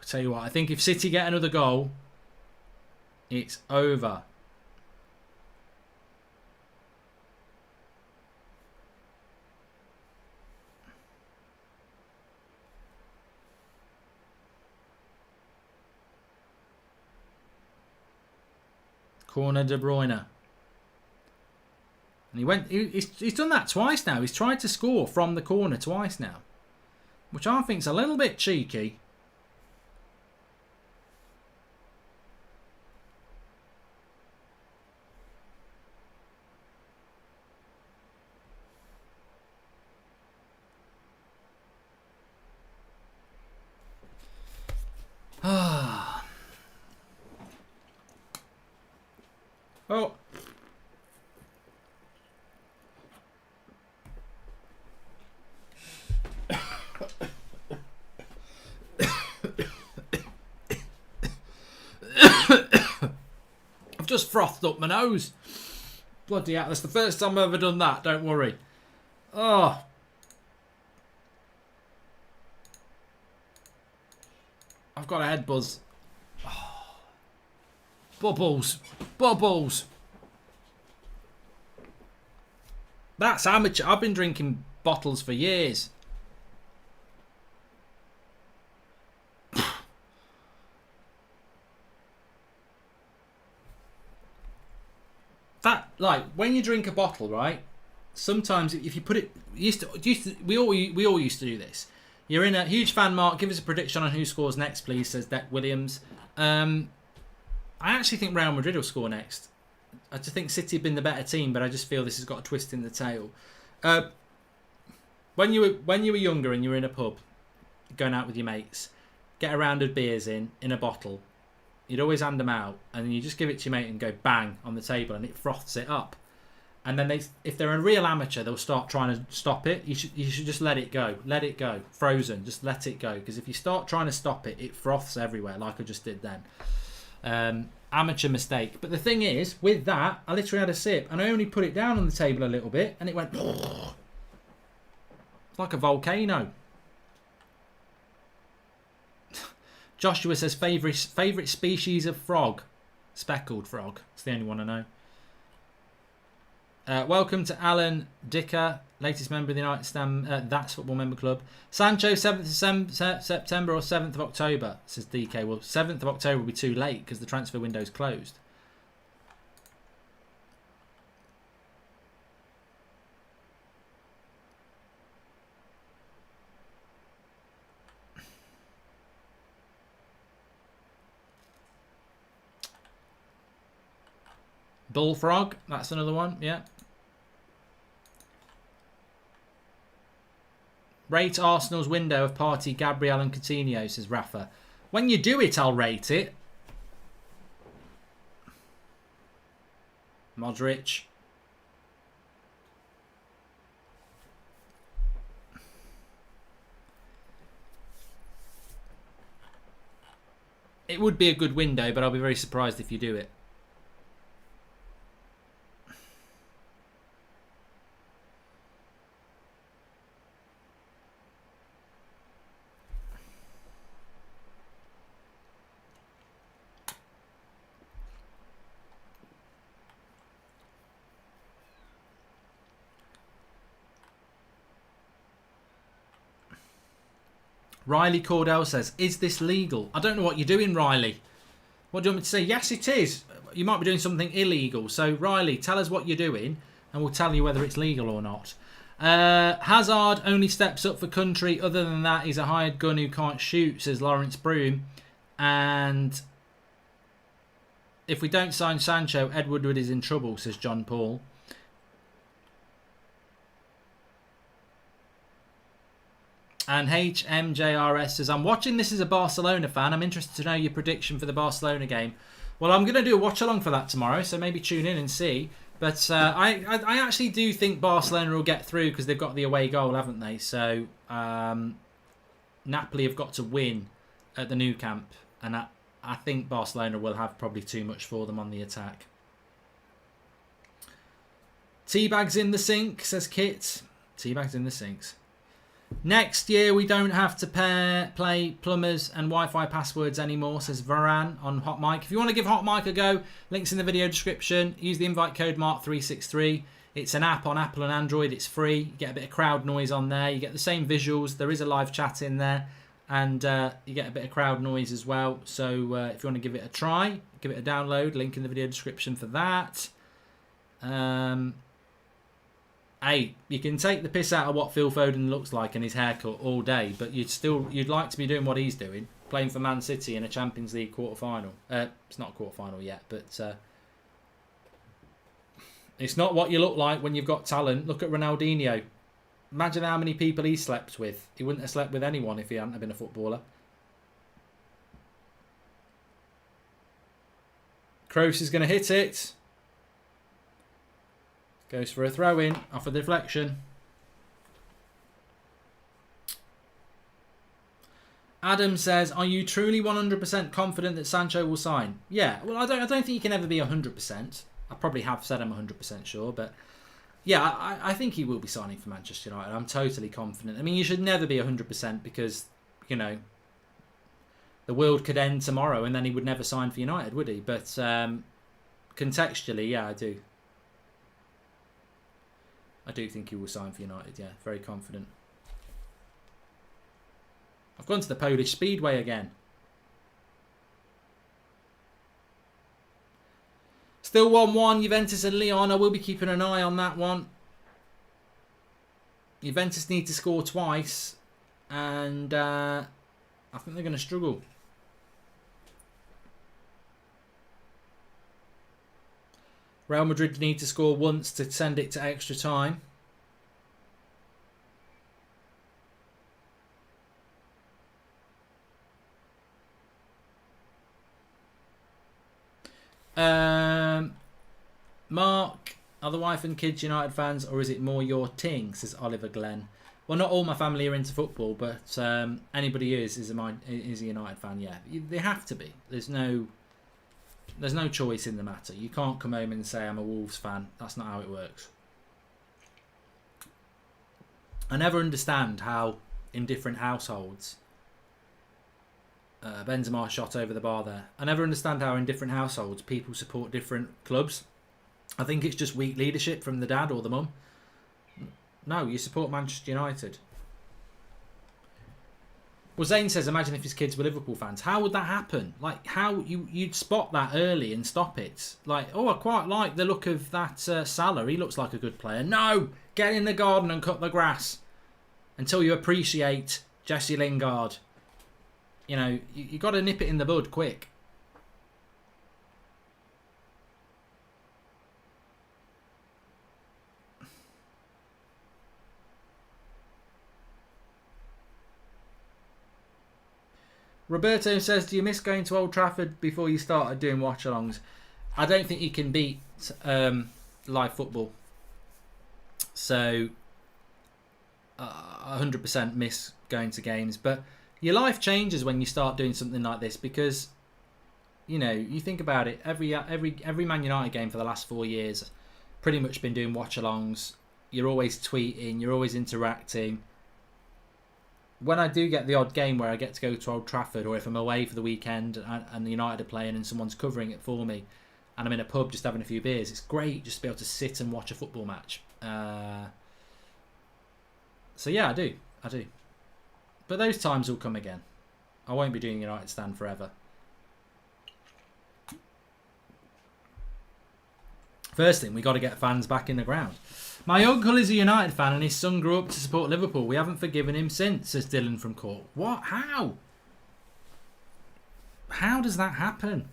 Tell you what, I think if City get another goal, it's over. Corner De Bruyne. And he's done that twice now. He's tried to score from the corner twice now, which I think's a little bit cheeky. Oh. I've just frothed up my nose. Bloody hell, that's the first time I've ever done that, don't worry. Oh. I've got a head buzz. Oh. Bubbles. Bubbles. That's amateur. I've been drinking bottles for years. That, like, when you drink a bottle, right? Sometimes if you put it, we all used to do this. You're in a huge fan mark. Give us a prediction on who scores next, please, says Deck Williams. I actually think Real Madrid will score next. I just think City have been the better team, but I just feel this has got a twist in the tail. When you were younger and you were in a pub, going out with your mates, get a round of beers in a bottle, you'd always hand them out, and then you just give it to your mate and go bang on the table, and it froths it up. And then if they're a real amateur, they'll start trying to stop it. You should just let it go. Let it go. Frozen. Just let it go. Because if you start trying to stop it, it froths everywhere like I just did then. Amateur mistake. But the thing is, with that, I literally had a sip. And I only put it down on the table a little bit. And it went... It's like a volcano. Joshua says, favourite species of frog. Speckled frog. It's the only one I know. Welcome to Alan Dicker, latest member of the United States That's Football Member Club. Sancho, 7th of September or 7th of October, says DK. Well, 7th of October will be too late because the transfer window's closed. Bullfrog, that's another one, yeah. Rate Arsenal's window of Partey, Gabriel and Coutinho, says Rafa. When you do it, I'll rate it. Modric. It would be a good window, but I'll be very surprised if you do it. Riley Cordell says, is this legal? I don't know what you're doing, Riley. What do you want me to say? Yes, it is. You might be doing something illegal. So, Riley, tell us what you're doing and we'll tell you whether it's legal or not. Hazard only steps up for country. Other than that, he's a hired gun who can't shoot, says Lawrence Broom. And if we don't sign Sancho, Ed Woodward is in trouble, says John Paul. And HMJRS says, I'm watching this as a Barcelona fan. I'm interested to know your prediction for the Barcelona game. Well, I'm going to do a watch-along for that tomorrow, so maybe tune in and see. But I actually do think Barcelona will get through because they've got the away goal, haven't they? So Napoli have got to win at the Nou Camp. And I think Barcelona will have probably too much for them on the attack. Teabags in the sink, says Kit. Teabags in the sinks. Next year, we don't have to play plumbers and Wi-Fi passwords anymore, says Varan on Hot Mic. If you want to give Hot Mic a go, links in the video description. Use the invite code Mark363. It's an app on Apple and Android. It's free. You get a bit of crowd noise on there. You get the same visuals. There is a live chat in there. And you get a bit of crowd noise as well. So if you want to give it a try, give it a download. Link in the video description for that. Hey, you can take the piss out of what Phil Foden looks like and his haircut all day, but you'd like to be doing what he's doing, playing for Man City in a Champions League quarter-final. It's not a quarter-final yet, but it's not what you look like when you've got talent. Look at Ronaldinho. Imagine how many people he slept with. He wouldn't have slept with anyone if he hadn't been a footballer. Kroos is going to hit it. Goes for a throw-in, off a deflection. Adam says, are you truly 100% confident that Sancho will sign? Yeah, well, I don't think you can ever be 100%. I probably have said I'm 100% sure, but yeah, I think he will be signing for Manchester United. I'm totally confident. I mean, you should never be 100% because, you know, the world could end tomorrow and then he would never sign for United, would he? But contextually, yeah, I do. I do think he will sign for United, yeah. Very confident. I've gone to the Polish Speedway again. Still 1-1, Juventus and Lyon. I will be keeping an eye on that one. Juventus need to score twice. And I think they're going to struggle. Real Madrid need to score once to send it to extra time. Mark Are the wife and kids United fans, or is it more your ting? Says Oliver Glenn. Well, not all my family are into football, but anybody is a United fan. Yeah, they have to be. There's no choice in the matter. You can't come home and say I'm a Wolves fan. That's not how it works. I never understand how in different households. Benzema shot over the bar there. I never understand how in different households people support different clubs. I think it's just weak leadership from the dad or the mum. No, you support Manchester United. Well, Zane says, imagine if his kids were Liverpool fans. How would that happen? Like, how you'd spot that early and stop it? Like, oh, I quite like the look of that Salah. He looks like a good player. No! Get in the garden and cut the grass. Until you appreciate Jesse Lingard. You know, you got to nip it in the bud quick. Roberto says, do you miss going to Old Trafford before you started doing watch-alongs? I don't think you can beat live football. So, 100% miss going to games. But your life changes when you start doing something like this because, you know, you think about it, every Man United game for the last 4 years, pretty much been doing watch-alongs. You're always tweeting, you're always interacting. When I do get the odd game where I get to go to Old Trafford, or if I'm away for the weekend and the United are playing and someone's covering it for me, and I'm in a pub just having a few beers, it's great just to be able to sit and watch a football match. So yeah, I do. But those times will come again. I won't be doing United stand forever. First thing, we got to get fans back in the ground. My uncle is a United fan and his son grew up to support Liverpool. We haven't forgiven him since, says Dylan from Cork. What? How? How does that happen?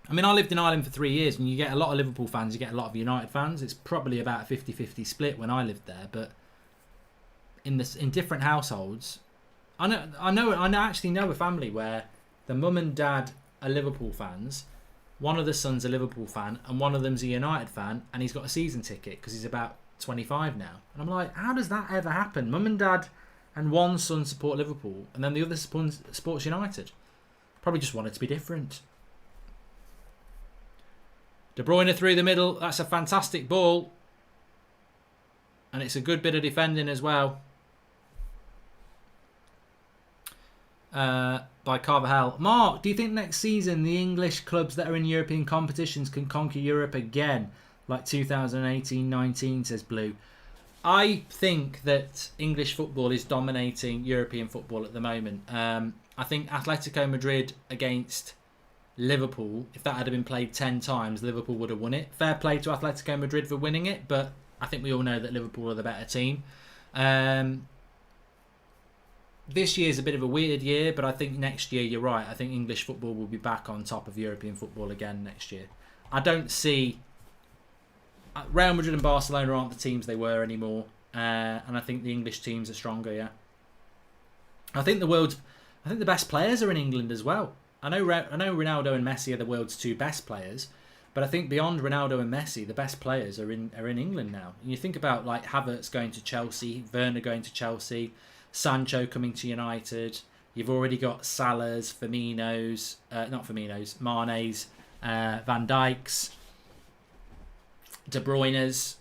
I mean, I lived in Ireland for 3 years and you get a lot of Liverpool fans, you get a lot of United fans. It's probably about a 50-50 split when I lived there, but in different households, I actually know a family where the mum and dad are Liverpool fans. One of the sons a Liverpool fan and one of them's a United fan, and he's got a season ticket because he's about 25 now. And I'm like, how does that ever happen? Mum and dad and one son support Liverpool and then the other supports United. Probably just want it to be different. De Bruyne through the middle. That's a fantastic ball. And it's a good bit of defending as well. By Carvajal. Mark, do you think next season the English clubs that are in European competitions can conquer Europe again, like 2018-19, says Blue? I think that English football is dominating European football at the moment. I think Atletico Madrid against Liverpool, if that had been played 10 times, Liverpool would have won it. Fair play to Atletico Madrid for winning it, but I think we all know that Liverpool are the better team. This year's a bit of a weird year, but I think next year, you're right. I think English football will be back on top of European football again next year. I don't see... Real Madrid and Barcelona aren't the teams they were anymore. And I think the English teams are stronger, yeah. I think the best players are in England as well. I know Ronaldo and Messi are the world's two best players, but I think beyond Ronaldo and Messi, the best players are in England now. And you think about like Havertz going to Chelsea, Werner going to Chelsea, Sancho coming to United. You've already got Salah's, Mane's, Van Dijk's, De Bruyne's,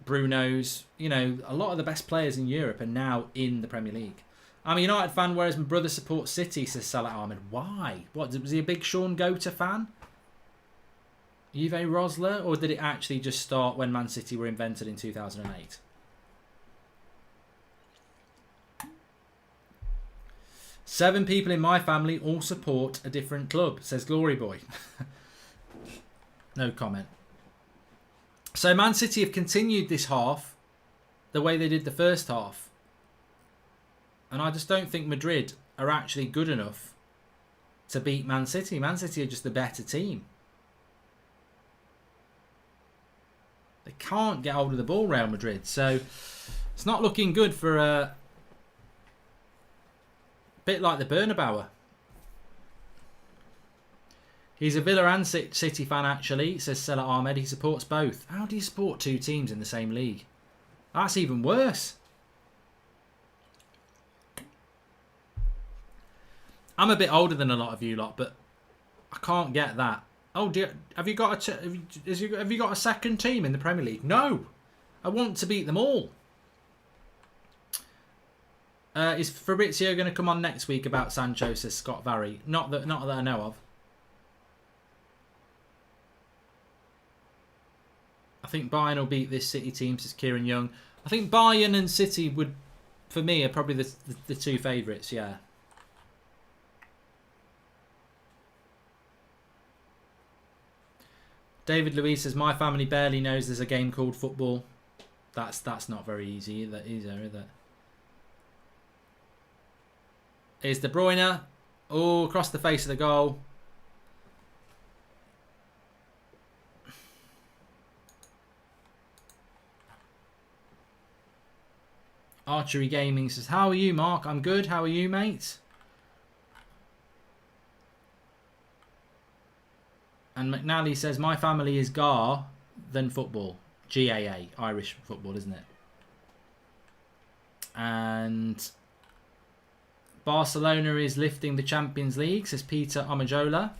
Bruno's. You know, a lot of the best players in Europe are now in the Premier League. I'm a United fan, whereas my brother supports City, says Salah Ahmed. Why? What, was he a big Sean Gota fan? Juve Rosler? Or did it actually just start when Man City were invented in 2008? Seven people in my family all support a different club, says Glory Boy. No comment. So Man City have continued this half the way they did the first half. And I just don't think Madrid are actually good enough to beat Man City. Man City are just the better team. They can't get hold of the ball, Real Madrid. So it's not looking good for a bit like the Bernabeu. He's a Villa and City fan, actually, says Salah Ahmed. He supports both. How do you support two teams in the same league? That's even worse. I'm a bit older than a lot of you lot, but I can't get that. Oh, dear. Have you got a second team in the Premier League? No. I want to beat them all. Is Fabrizio going to come on next week about Sancho, says Scott Varry? Not that I know of. I think Bayern will beat this City team, says Kieran Young. I think Bayern and City would, for me, are probably the two favourites, yeah. David Louise says, my family barely knows there's a game called football. That's not very easy either, is it? Is De Bruyne. Oh, across the face of the goal. Archery Gaming says, how are you, Mark? I'm good. How are you, mate? And McNally says, my family is GAR than football. GAA, Irish football, isn't it? And Barcelona is lifting the Champions League, says Peter Amajola.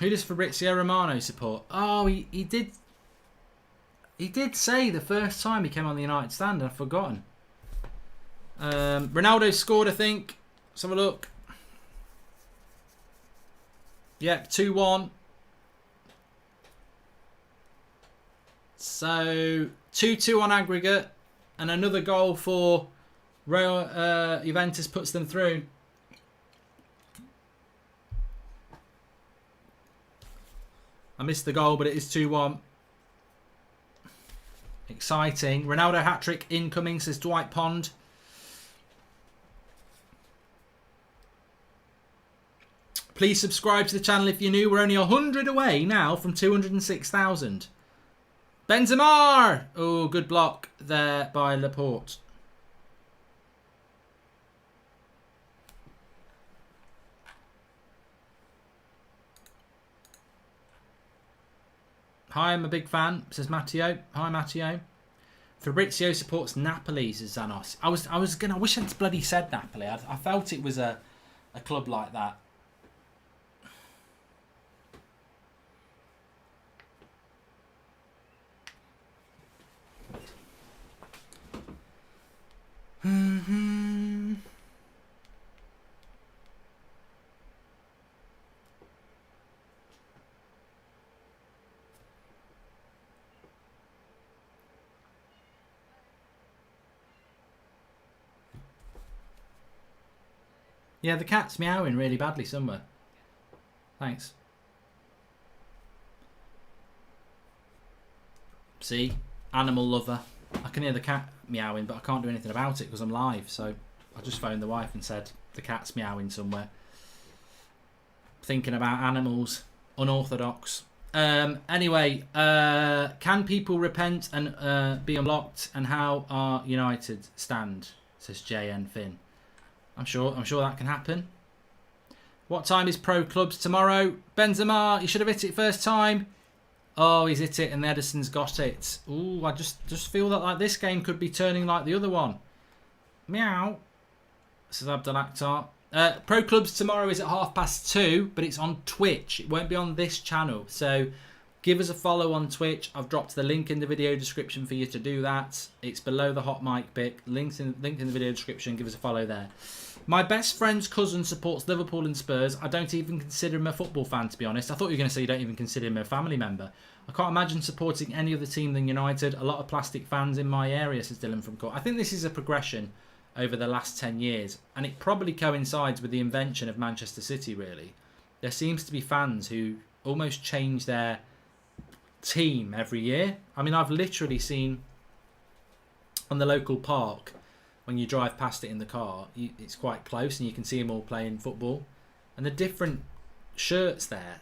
Who does Fabrizio Romano support? Oh, he did. He did say the first time he came on the United stand. I've forgotten. Ronaldo scored, I think. Let's have a look. Yep, 2-1. So 2-2 on aggregate, and another goal for Juventus puts them through. I missed the goal, but it is 2-1. Exciting. Ronaldo hat-trick incoming, says Dwight Pond. Please subscribe to the channel if you're new. We're only 100 away now from 206,000. Benzema! Oh, good block there by Laporte. Hi, I'm a big fan, says Matteo. Hi, Matteo. Fabrizio supports Napoli, says Zanos. I wish I'd bloody said Napoli. I felt it was a club like that. Yeah, the cat's meowing really badly somewhere. Thanks. See? Animal lover. I can hear the cat meowing, but I can't do anything about it because I'm live. So I just phoned the wife and said, the cat's meowing somewhere. Thinking about animals. Unorthodox. Anyway, can people repent and be unlocked? And how are United stand? Says JN Finn. I'm sure that can happen. What time is Pro Clubs tomorrow? Benzema, he should have hit it first time. Oh, he's hit it and Edison's got it. Ooh, I just feel that like this game could be turning like the other one. Meow. Says Abdul Akhtar. Pro Clubs tomorrow is at 2:30, but it's on Twitch. It won't be on this channel. So give us a follow on Twitch. I've dropped the link in the video description for you to do that. It's below the hot mic bit. Linked in the video description. Give us a follow there. My best friend's cousin supports Liverpool and Spurs. I don't even consider him a football fan, to be honest. I thought you were going to say you don't even consider him a family member. I can't imagine supporting any other team than United. A lot of plastic fans in my area, says Dylan from Court. I think this is a progression over the last 10 years. And it probably coincides with the invention of Manchester City, really. There seems to be fans who almost change their team every year. I mean, I've literally seen on the local park, when you drive past it in the car, it's quite close and you can see them all playing football. And the different shirts there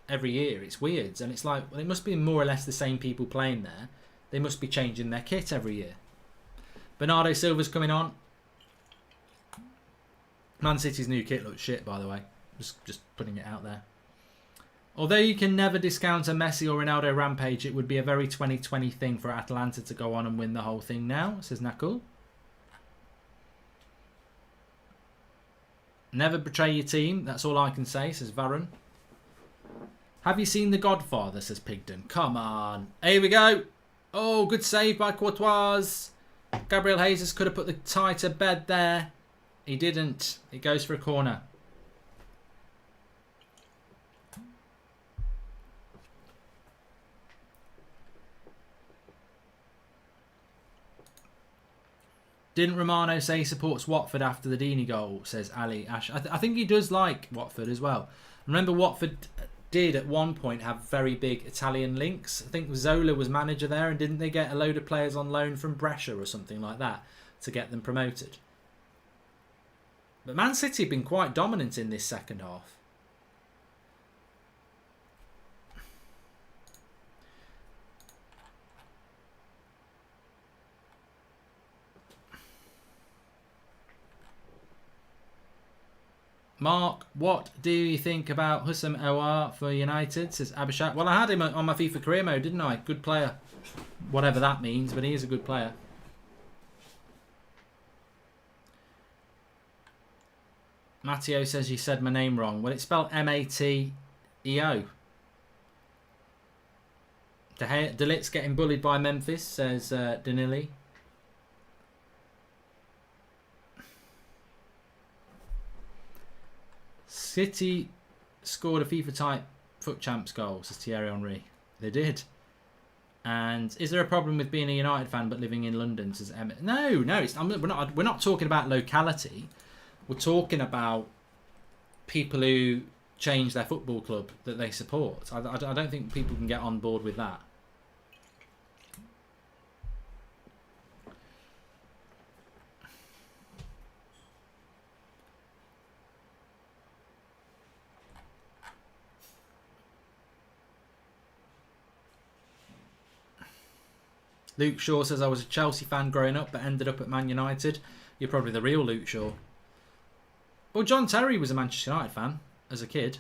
every year, it's weird. And it's like, well, it must be more or less the same people playing there. They must be changing their kit every year. Bernardo Silva's coming on. Man City's new kit looks shit, by the way. Just putting it out there. Although you can never discount a Messi or Ronaldo rampage, it would be a very 2020 thing for Atalanta to go on and win the whole thing now, says Nakul. Never betray your team, that's all I can say, says Varun. Have you seen The Godfather, says Pigden. Come on. Here we go. Oh, good save by Courtois. Gabriel Jesus could have put the tie to bed there. He didn't. It goes for a corner. Didn't Romano say he supports Watford after the Deeney goal, says Ali Ash. I think he does like Watford as well. Remember, Watford did at one point have very big Italian links. I think Zola was manager there, and didn't they get a load of players on loan from Brescia or something like that to get them promoted? But Man City have been quite dominant in this second half. Mark, what do you think about Houssam Aouar for United, says Abhishek. Well, I had him on my FIFA career mode, didn't I? Good player. Whatever that means, but he is a good player. Matteo says you said my name wrong. Well, it's spelled M-A-T-E-O. Delit's getting bullied by Memphis, says Danili. City scored a FIFA-type FUT Champs goal, says Thierry Henry. They did. And is there a problem with being a United fan but living in London, says Emmett? No, we're not talking about locality. We're talking about people who change their football club that they support. I don't think people can get on board with that. Luke Shaw says I was a Chelsea fan growing up but ended up at Man United. You're probably the real Luke Shaw. Well, John Terry was a Manchester United fan as a kid.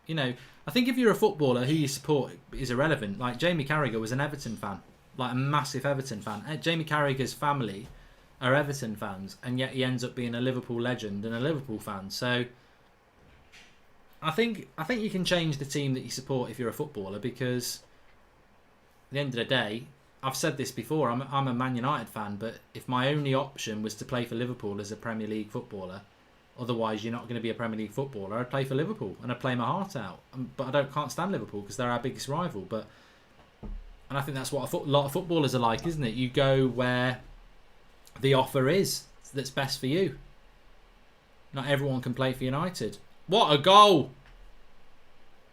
You know, I think if you're a footballer, who you support is irrelevant. Like Jamie Carragher was an Everton fan, like a massive Everton fan. Jamie Carragher's family are Everton fans, and yet he ends up being a Liverpool legend and a Liverpool fan. So I think you can change the team that you support if you're a footballer, because at the end of the day, I've said this before, I'm a Man United fan, but if my only option was to play for Liverpool as a Premier League footballer, otherwise you're not going to be a Premier League footballer, I'd play for Liverpool and I'd play my heart out. But I can't stand Liverpool because they're our biggest rival. And I think that's what a lot of footballers are like, isn't it? You go where the offer is that's best for you. Not everyone can play for United. What a goal!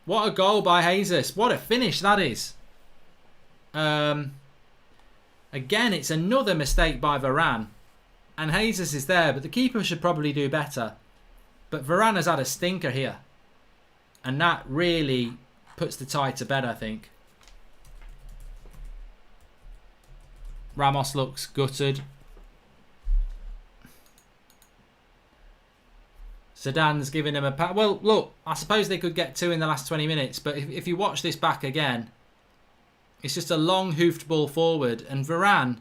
What a goal by Jesus. What a finish that is. Again, it's another mistake by Varane. And Jesus is there, but the keeper should probably do better. But Varane has had a stinker here. And that really puts the tie to bed, I think. Ramos looks gutted. Sedan's giving him a pat. Well, look, I suppose they could get two in the last 20 minutes. But if you watch this back again, it's just a long hoofed ball forward, and Varane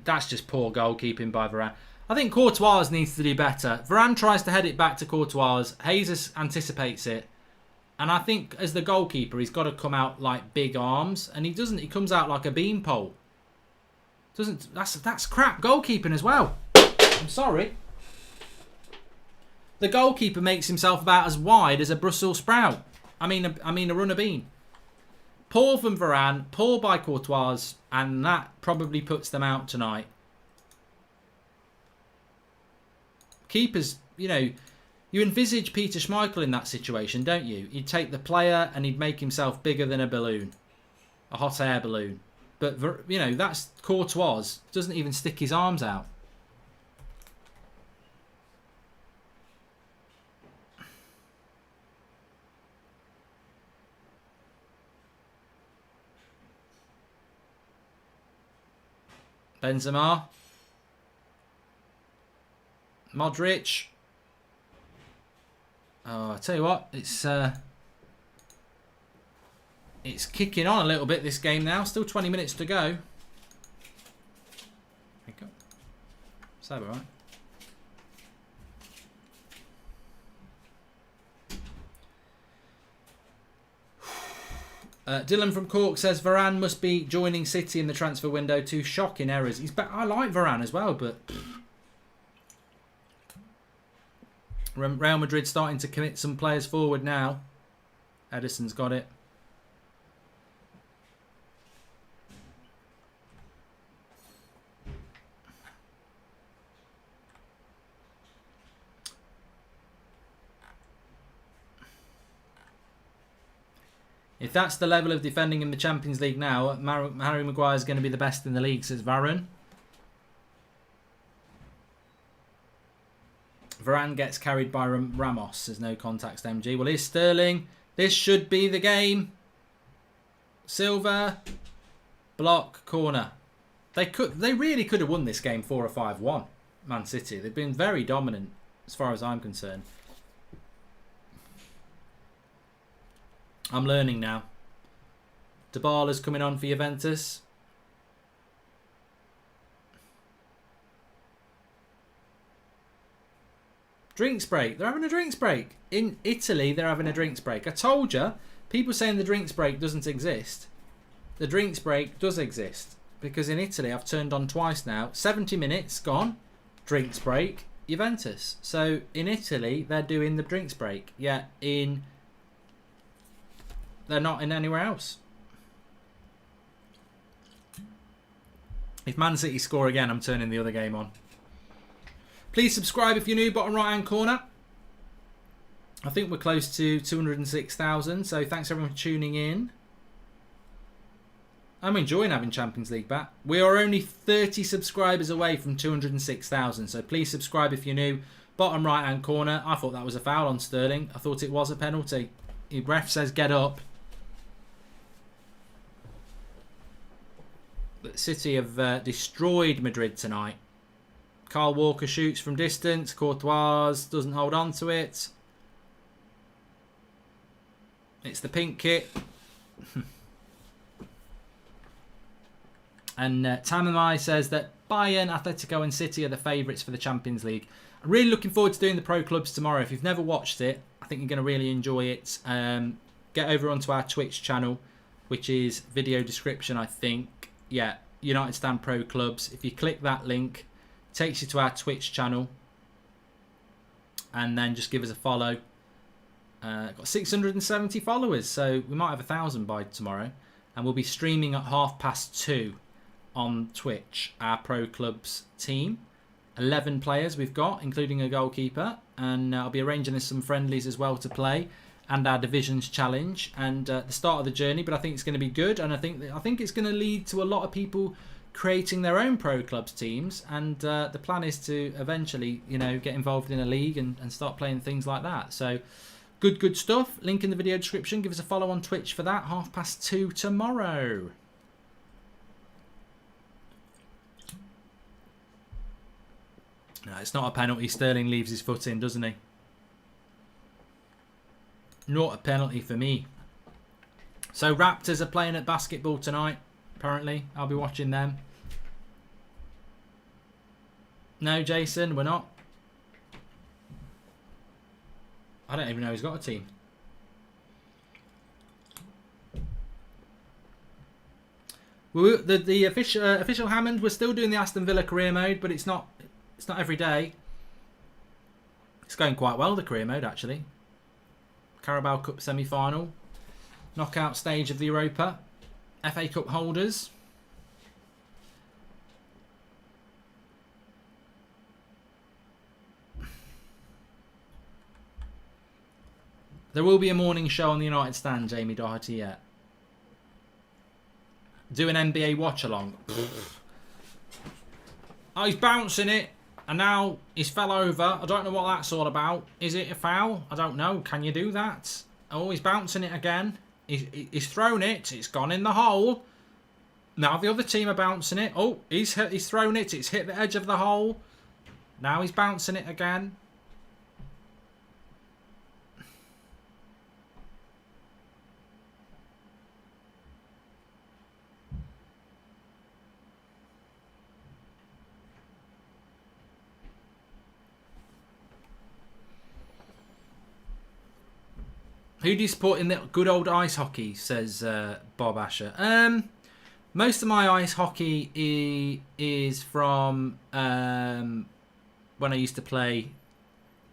that's just poor goalkeeping by Varane. I think Courtois needs to do better. Varane tries to head it back to Courtois. Jesus anticipates it, and I think as the goalkeeper, he's got to come out like big arms, and he doesn't. He comes out like a beanpole. That's crap goalkeeping as well. I'm sorry. The goalkeeper makes himself about as wide as a Brussels sprout. I mean a runner bean. Poor from Varane, poor by Courtois, and that probably puts them out tonight. Keepers, you know, you envisage Peter Schmeichel in that situation, don't you? He'd take the player and he'd make himself bigger than a balloon. A hot air balloon. But, you know, that's Courtois. Doesn't even stick his arms out. Benzema. Modric. Oh, I tell you what, it's kicking on a little bit, this game now. Still 20 minutes to go. There you go. So, all right. Dylan from Cork says Varane must be joining City in the transfer window. Two shocking errors. I like Varane as well, but Real Madrid starting to commit some players forward now. Edison's got it. If that's the level of defending in the Champions League now, Harry Maguire is going to be the best in the league, says Varane. Varane gets carried by Ramos. There's no context, MG. Well, here's Sterling. This should be the game. Silva. Block. Corner. They really could have won this game 4 or 5-1. Man City. They've been very dominant as far as I'm concerned. I'm learning now. Dybala's coming on for Juventus. Drinks break. They're having a drinks break. In Italy, they're having a drinks break. I told you, people saying the drinks break doesn't exist. The drinks break does exist. Because in Italy, I've turned on twice now. 70 minutes, gone. Drinks break, Juventus. So in Italy, they're doing the drinks break. Yet they're not in anywhere else. If Man City score again, I'm turning the other game on. Please subscribe if you're new, bottom right hand corner. I think we're close to 206,000, so thanks everyone for tuning in. I'm enjoying having Champions League back. We are only 30 subscribers away from 206,000, so please subscribe if you're new. Bottom right hand corner. I thought that was a foul on Sterling. I thought it was a penalty. The ref says get up. But City have destroyed Madrid tonight. Kyle Walker shoots from distance. Courtois doesn't hold on to it. It's the pink kit. And Tamamai says that Bayern, Atletico and City are the favourites for the Champions League. I'm really looking forward to doing the Pro Clubs tomorrow. If you've never watched it, I think you're going to really enjoy it. Get over onto our Twitch channel, which is video description, I think. Yeah, United Stand Pro Clubs. If you click that link, it takes you to our Twitch channel. And then just give us a follow. Got 670 followers, so we might have 1,000 by tomorrow. And we'll be streaming at 2:30 on Twitch, our Pro Clubs team. 11 players we've got, including a goalkeeper. And I'll be arranging some friendlies as well to play. And our Divisions Challenge. And the start of the journey, but I think it's going to be good. And I think it's going to lead to a lot of people creating their own Pro Clubs teams. And the plan is to eventually, get involved in a league and start playing things like that. So, good stuff. Link in the video description. Give us a follow on Twitch for that. 2:30 tomorrow. No, it's not a penalty. Sterling leaves his foot in, doesn't he? Not a penalty for me. So Raptors are playing at basketball tonight, apparently. I'll be watching them. No, Jason, we're not. I don't even know he's got a team. The official Hammond, we're still doing the Aston Villa career mode, but it's not every day. It's going quite well, the career mode, actually. Carabao Cup semi-final. Knockout stage of the Europa. FA Cup holders. There will be a morning show on the United Stand, Jamie Doherty, yeah. Do an NBA watch along. Oh, he's bouncing it. And now he's fell over. I don't know what that's all about. Is it a foul? I don't know. Can you do that? Oh, he's bouncing it again. He's thrown it. It's gone in the hole. Now the other team are bouncing it. Oh, he's thrown it. It's hit the edge of the hole. Now he's bouncing it again. Who do you support in the good old ice hockey, says Bob Asher. Most of my ice hockey is from when I used to play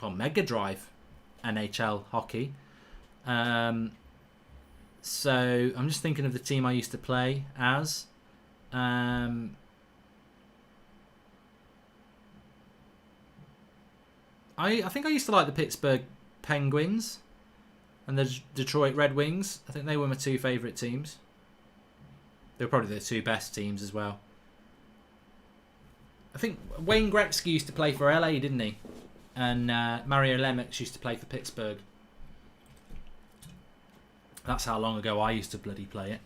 Mega Drive NHL hockey. So I'm just thinking of the team I used to play as. I think I used to like the Pittsburgh Penguins and the Detroit Red Wings. I think they were my two favourite teams. They were probably the two best teams as well. I think Wayne Gretzky used to play for LA, didn't he? And Mario Lemieux used to play for Pittsburgh. That's how long ago I used to bloody play it.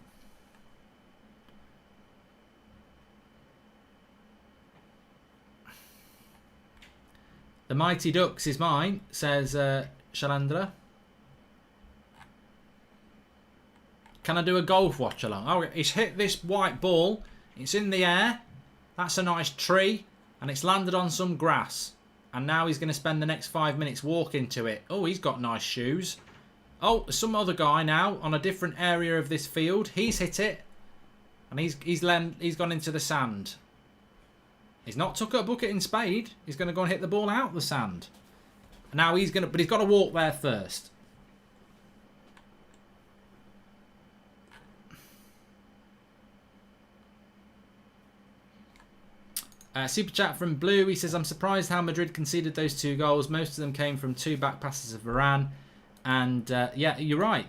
The Mighty Ducks is mine, says Shalandra. Can I do a golf watch along? Oh, he's hit this white ball. It's in the air. That's a nice tree. And it's landed on some grass. And now he's going to spend the next 5 minutes walking to it. Oh, he's got nice shoes. Oh, some other guy now on a different area of this field. He's hit it. And he's gone into the sand. He's not took a bucket and spade. He's going to go and hit the ball out the sand. Now he's got to walk there first. Super chat from Blue. He says, I'm surprised how Madrid conceded those 2 goals. Most of them came from 2 back passes of Varane. And yeah, you're right.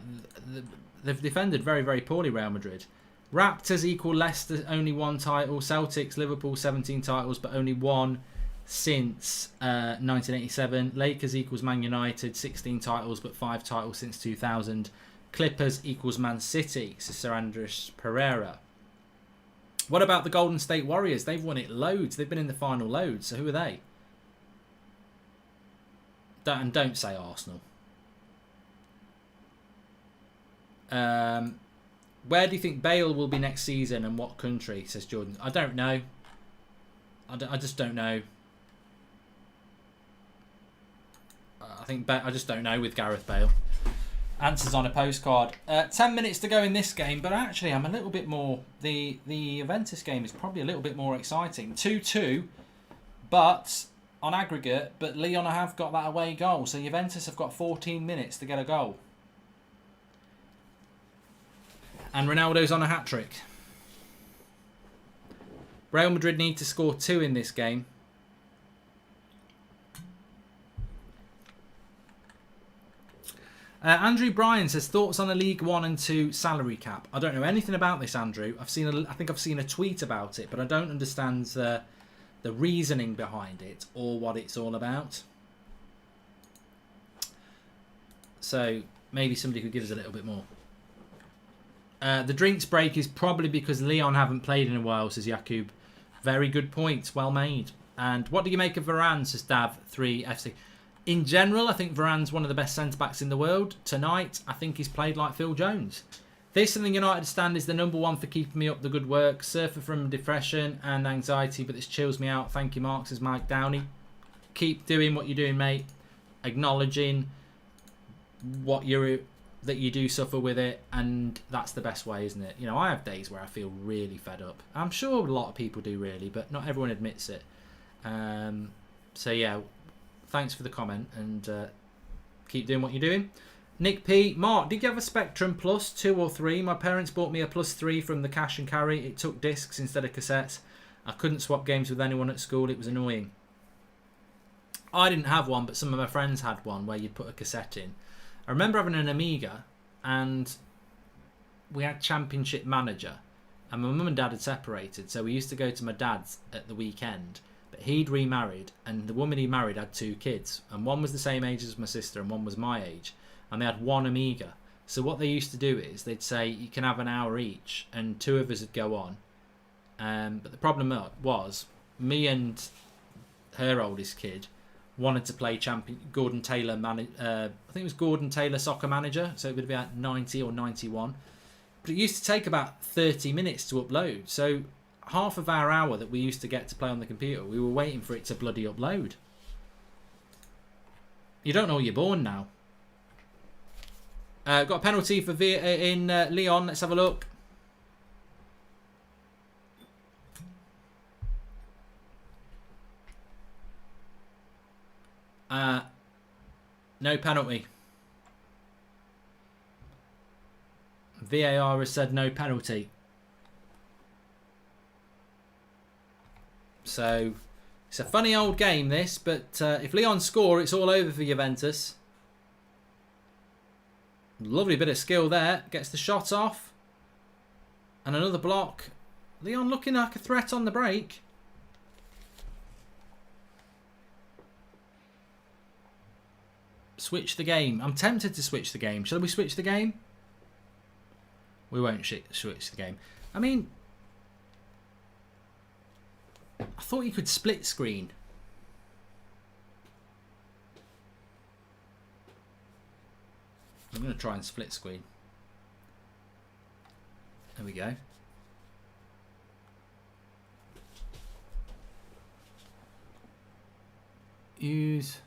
They've defended very, very poorly, Real Madrid. Raptors equal Leicester, only 1 title. Celtics, Liverpool, 17 titles, but only 1 since 1987. Lakers equals Man United, 16 titles, but 5 titles since 2000. Clippers equals Man City, says Sir Andres Pereira. What about the Golden State Warriors? They've won it loads. They've been in the final loads. So who are they? Don't say Arsenal. Where do you think Bale will be next season and what country, says Jordan? I don't know. I just don't know. I just don't know with Gareth Bale. Answers on a postcard. 10 minutes to go in this game, but actually I'm a little bit more... The Juventus game is probably a little bit more exciting. 2-2, but on aggregate, but Lyon have got that away goal, so Juventus have got 14 minutes to get a goal. And Ronaldo's on a hat-trick. Real Madrid need to score 2 in this game. Andrew Bryan says, thoughts on a League 1 and 2 salary cap? I don't know anything about this, Andrew. I think I've seen a tweet about it, but I don't understand the reasoning behind it or what it's all about. So maybe somebody could give us a little bit more. The drinks break is probably because Lyon haven't played in a while, says Jakub. Very good point. Well made. And what do you make of Varane, says Dav3FC? In general, I think Varane's one of the best centre-backs in the world. Tonight, I think he's played like Phil Jones. This and the United stand is the number 1 for keeping me up the good work. Suffer from depression and anxiety, but this chills me out. Thank you, Mark, says Mike Downey. Keep doing what you're doing, mate. Acknowledging that you do suffer with it, and that's the best way, isn't it? You know, I have days where I feel really fed up. I'm sure a lot of people do really, but not everyone admits it. So yeah, thanks for the comment, and keep doing what you're doing. Nick P. Mark, did you have a Spectrum Plus 2 or 3? My parents bought me a Plus 3 from the cash and carry. It took discs instead of cassettes. I couldn't swap games with anyone at school. It was annoying. I didn't have one, but some of my friends had one where you'd put a cassette in. I remember having an Amiga, and we had Championship Manager, and my mum and dad had separated, so we used to go to my dad's at the weekend. But he'd remarried, and the woman he married had 2 kids, and one was the same age as my sister and one was my age, and they had one Amiga. So what they used to do is they'd say you can have an hour each, and 2 of us would go on. But the problem was me and her oldest kid wanted to play Gordon Taylor I think it was Gordon Taylor Soccer Manager, so it would be about 90 or 91. But it used to take about 30 minutes to upload, so half of our hour that we used to get to play on the computer, we were waiting for it to bloody upload. You don't know you're born now. Got a penalty for in Lyon. Let's have a look. No penalty. VAR has said no penalty. So it's a funny old game this, but if Lyon score, it's all over for Juventus. Lovely bit of skill there. Gets the shot off. And another block. Lyon looking like a threat on the break. Switch the game. I'm tempted to switch the game. Shall we switch the game? We won't switch the game. I mean, I thought you could split screen. I'm going to try and split screen. There we go. Use.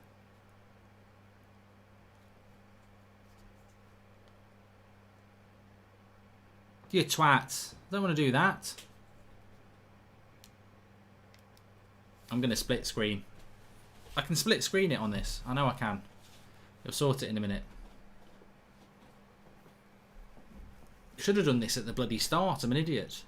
You twats. I don't want to do that. I'm going to split screen. I can split screen it on this. I know I can. You'll sort it in a minute. Should have done this at the bloody start. I'm an idiot.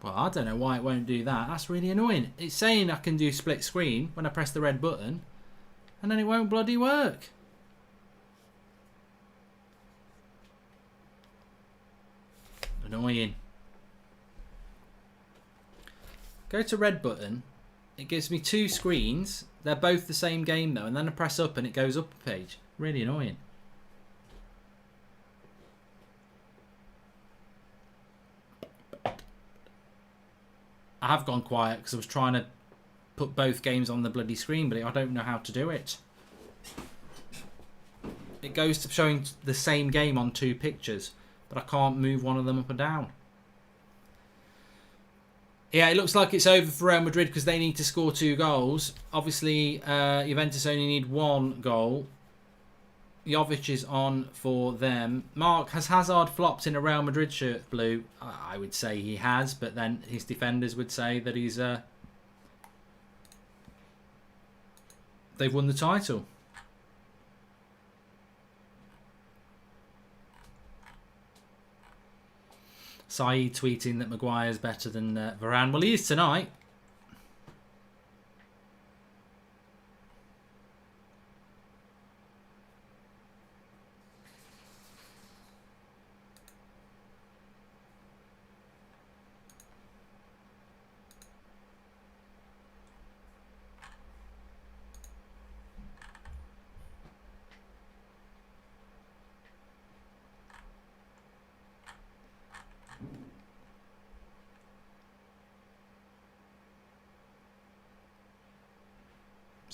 Well, I don't know why it won't do that. That's really annoying. It's saying I can do split screen when I press the red button, and then it won't bloody work. Annoying. Go to red button. It gives me 2 screens. They're both the same game though, and then I press up and it goes up a page. Really annoying. I have gone quiet because I was trying to put both games on the bloody screen, but I don't know how to do it. It goes to showing the same game on 2 pictures, but I can't move one of them up and down. Yeah, it looks like it's over for Real Madrid because they need to score 2 goals. Obviously, Juventus only need 1 goal. Jovic is on for them. Mark, has Hazard flopped in a Real Madrid shirt blue? I would say he has, but then his defenders would say that he's they've won the title. Saeed tweeting that Maguire's better than Varane. Well, he is tonight.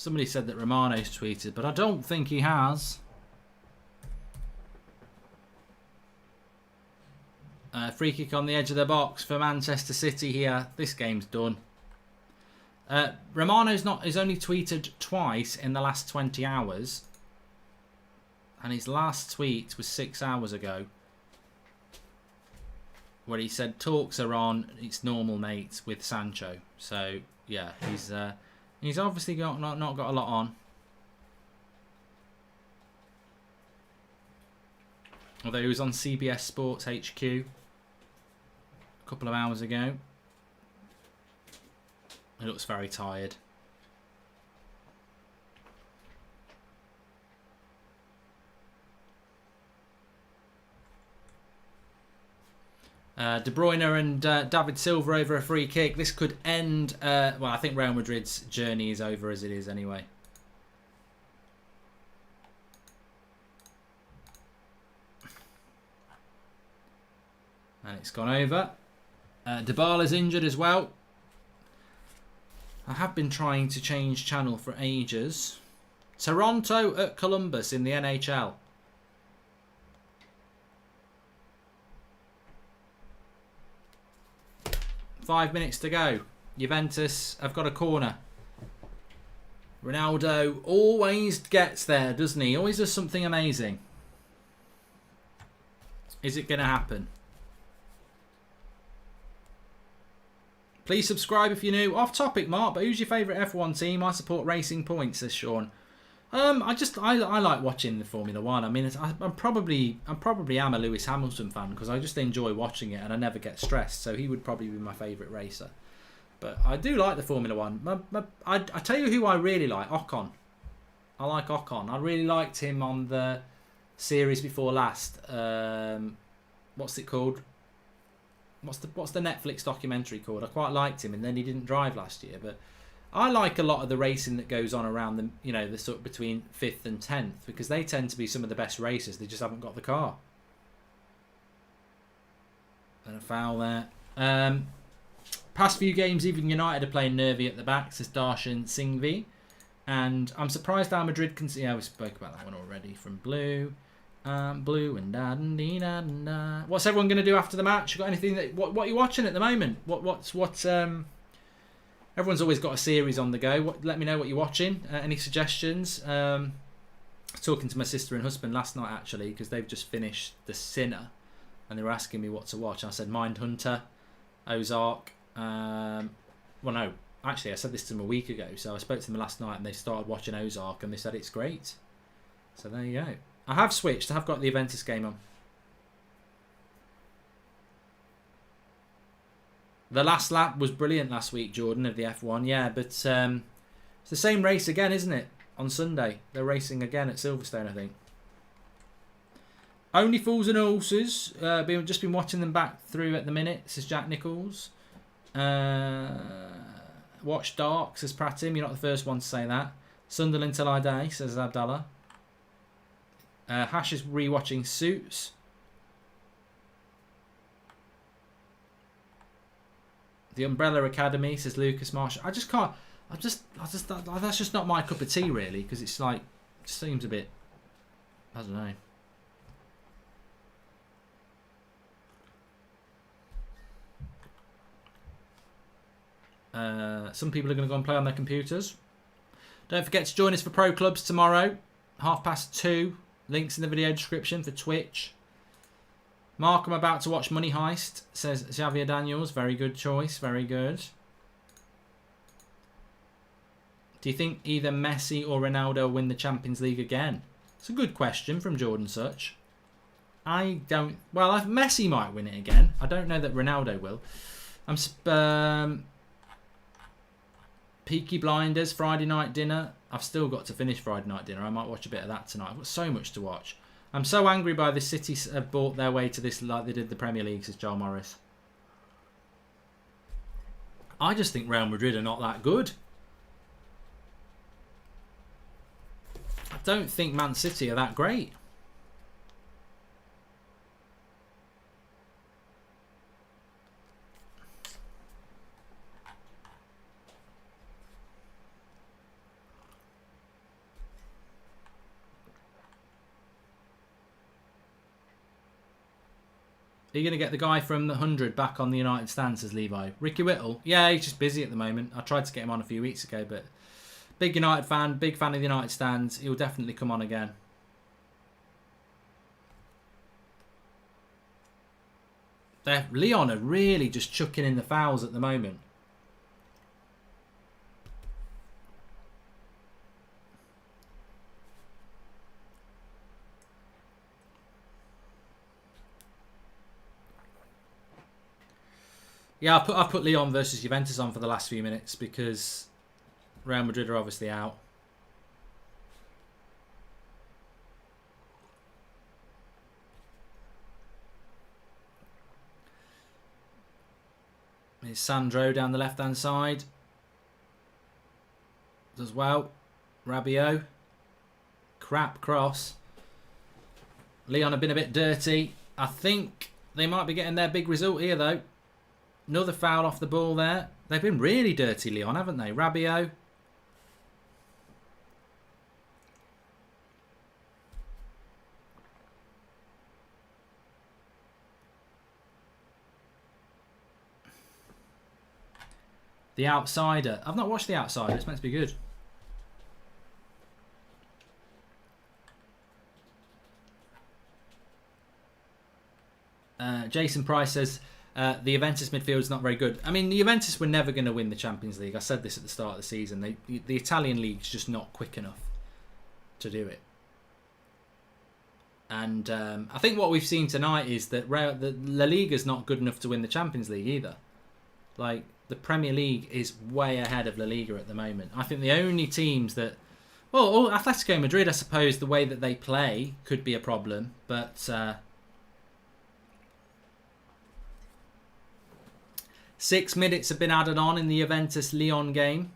Somebody said that Romano's tweeted, but I don't think he has. Free kick on the edge of the box for Manchester City here. This game's done. Romano's he's only tweeted twice in the last 20 hours. And his last tweet was 6 hours ago, where he said talks are on, it's normal, mate, with Sancho. So yeah, he's obviously not got a lot on. Although he was on CBS Sports HQ a couple of hours ago. He looks very tired. De Bruyne and David Silva over a free kick. This could end... well, I think Real Madrid's journey is over as it is anyway. And it's gone over. Dybala's injured as well. I have been trying to change channel for ages. Toronto at Columbus in the NHL. Five minutes to go. Juventus have got a corner. Ronaldo always gets there, doesn't he? Always does something amazing. Is it going to happen? Please subscribe if you're new. Off topic, Mark, but who's your favourite F1 team? I support Racing Point, says Sean. I like watching the Formula One. I mean, I'm probably am a Lewis Hamilton fan because I just enjoy watching it and I never get stressed. So he would probably be my favourite racer. But I do like the Formula One. I tell you who I really like, Ocon. I like Ocon. I really liked him on the series before last. What's it called? What's the Netflix documentary called? I quite liked him, and then he didn't drive last year. But I like a lot of the racing that goes on around them. You know, the sort of between 5th and 10th, because they tend to be some of the best racers. They just haven't got the car. And a foul there. Past few games, even United are playing nervy at the back, says Darshan Singhvi. And I'm surprised how Madrid can see. Yeah, we spoke about that one already from Blue. Blue and da da da da. What's everyone going to do after the match? You got anything that what are you watching at the moment? What's everyone's always got a series on the go. Let me know what you're watching. Any suggestions? I was talking to my sister and husband last night actually because they've just finished The Sinner, and they were asking me what to watch. I said Mindhunter, Ozark. Well, no, actually I said this to them a week ago. So I spoke to them last night and they started watching Ozark and they said it's great. So there you go. I have switched. I have got the Juventus game on. The last lap was brilliant last week, Jordan, of the F1. Yeah, but it's the same race again, isn't it? On Sunday. They're racing again at Silverstone, I think. Only Fools and Horses. Just been watching them back through at the minute, says Jack Nichols. Watch Dark, says Pratim. You're not the first one to say that. Sunderland Till I Die, says Abdallah. Hash is rewatching Suits. The Umbrella Academy, says Lucas Marshall. I just can't. That's just not my cup of tea, really, because it's like, it just seems a bit. I don't know. Some people are going to go and play on their computers. Don't forget to join us for Pro Clubs tomorrow, 2:30. Links in the video description for Twitch. Mark, I'm about to watch Money Heist, says Xavier Daniels. Very good choice. Very good. Do you think either Messi or Ronaldo will win the Champions League again? It's a good question from Jordan Such. I don't... Well, Messi might win it again. I don't know that Ronaldo will. Peaky Blinders, Friday Night Dinner. I've still got to finish Friday Night Dinner. I might watch a bit of that tonight. I've got so much to watch. I'm so angry by the City have bought their way to this like they did the Premier League, says Joel Morris. I just think Real Madrid are not that good. I don't think Man City are that great. Are you going to get the guy from the 100 back on the United stand, says Levi? Ricky Whittle? Yeah, he's just busy at the moment. I tried to get him on a few weeks ago, but big United fan, big fan of the United stand. He'll definitely come on again. Leon are really just chucking in the fouls at the moment. Yeah, I put Lyon versus Juventus on for the last few minutes because Real Madrid are obviously out. Here's Sandro down the left-hand side. Does well. Rabiot. Crap cross. Lyon have been a bit dirty. I think they might be getting their big result here, though. Another foul off the ball there. They've been really dirty, Lyon, haven't they? Rabiot. The Outsider. I've not watched The Outsider. It's meant to be good. Jason Price says... the Juventus midfield is not very good. I mean, the Juventus were never going to win the Champions League. I said this at the start of the season. The Italian league's just not quick enough to do it. And I think what we've seen tonight is that the La Liga's not good enough to win the Champions League either. Like, the Premier League is way ahead of La Liga at the moment. I think the only teams that... Well, Atletico Madrid, I suppose, the way that they play could be a problem. But... 6 minutes have been added on in the Juventus-Lyon game.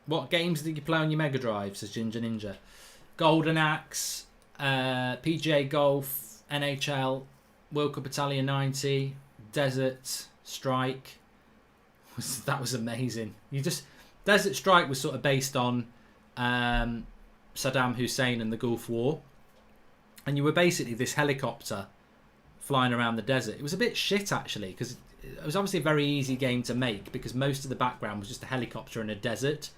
What games did you play on your Mega Drive, says Ginger Ninja? Golden Axe, PGA Golf, NHL, World Cup Italia 90, Desert Strike. That was amazing. Desert Strike was sort of based on Saddam Hussein and the Gulf War. And you were basically this helicopter flying around the desert. It was a bit shit, actually, because it was obviously a very easy game to make because most of the background was just a helicopter in a desert.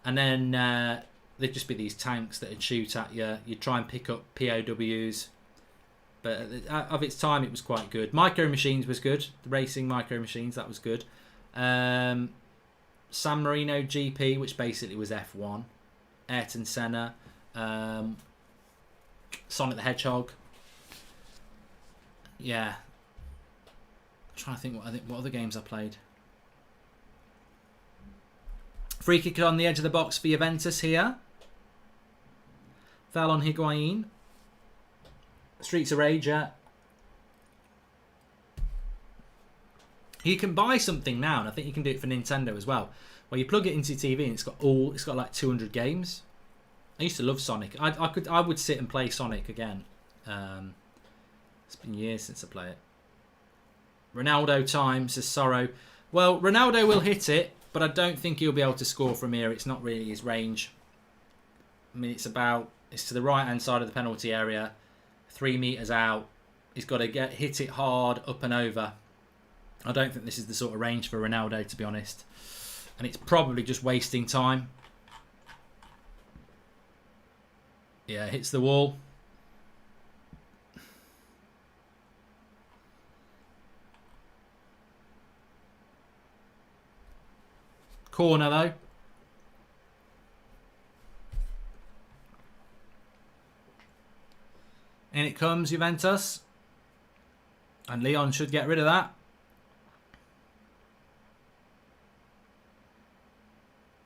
And then there'd just be these tanks that would shoot at you. You'd try and pick up POWs. But of its time, it was quite good. Micro Machines was good. The racing Micro Machines, that was good. San Marino GP, which basically was F1. Ayrton Senna. Sonic the Hedgehog. Yeah. I'm trying to think what other games I played. Free kick on the edge of the box for Juventus here. Fell on Higuain. Streets of Rage. You can buy something now, and I think you can do it for Nintendo as well, where you plug it into your TV and it's got like 200 games. I used to love Sonic. I would sit and play Sonic again. It's been years since I play it. Ronaldo time, says Sorrow. Well, Ronaldo will hit it, but I don't think he'll be able to score from here. It's not really his range. I mean, it's to the right hand side of the penalty area, 3 meters out. He's got to hit it hard up and over. I don't think this is the sort of range for Ronaldo, to be honest. And it's probably just wasting time. Yeah, hits the wall. Corner, though. In it comes, Juventus. And Lyon should get rid of that.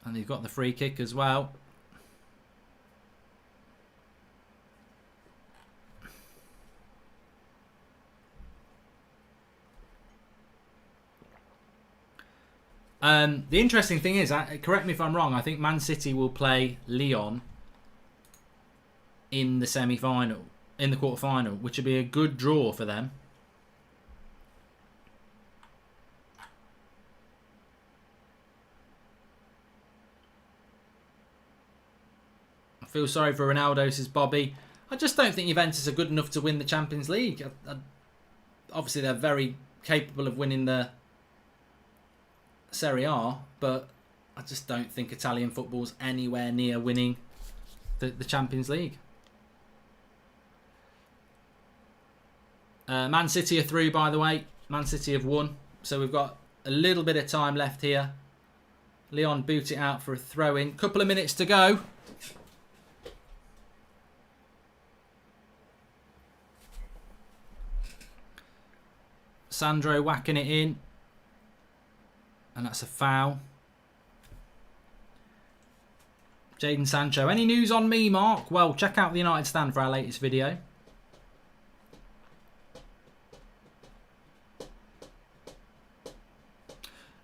And they've got the free kick as well. The interesting thing is, correct me if I'm wrong, I think Man City will play Lyon in the semi-final, in the quarter-final, which would be a good draw for them. I feel sorry for Ronaldo, says Bobby. I just don't think Juventus are good enough to win the Champions League. Obviously, they're very capable of winning the Serie A, but I just don't think Italian football's anywhere near winning the Champions League. Man City are through, by the way. Man City have won. So we've got a little bit of time left here. Leon boot it out for a throw-in. Couple of minutes to go. Sandro whacking it in. And that's a foul. Jadon Sancho. Any news on me, Mark? Well, check out the United Stand for our latest video.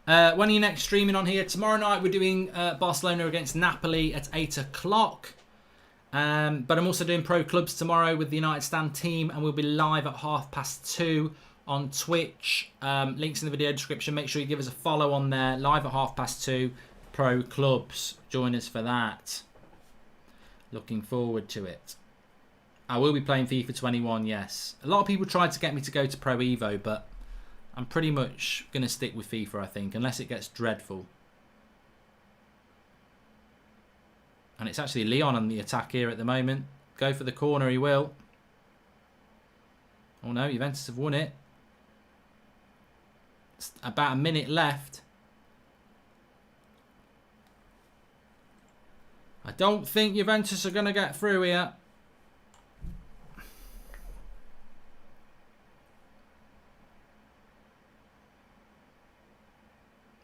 When are you next streaming on here? Tomorrow night we're doing Barcelona against Napoli at 8 o'clock. But I'm also doing Pro Clubs tomorrow with the United Stand team, and we'll be live at 2:30 on Twitch. Links in the video description. Make sure you give us a follow on there. Live at 2:30, Pro Clubs. Join us for that. Looking forward to it. I will be playing FIFA 21, yes. A lot of people tried to get me to go to Pro Evo, but I'm pretty much going to stick with FIFA, I think, unless it gets dreadful. And it's actually Leon on the attack here at the moment. Go for the corner, he will. Oh no, Juventus have won it. It's about a minute left. I don't think Juventus are going to get through here.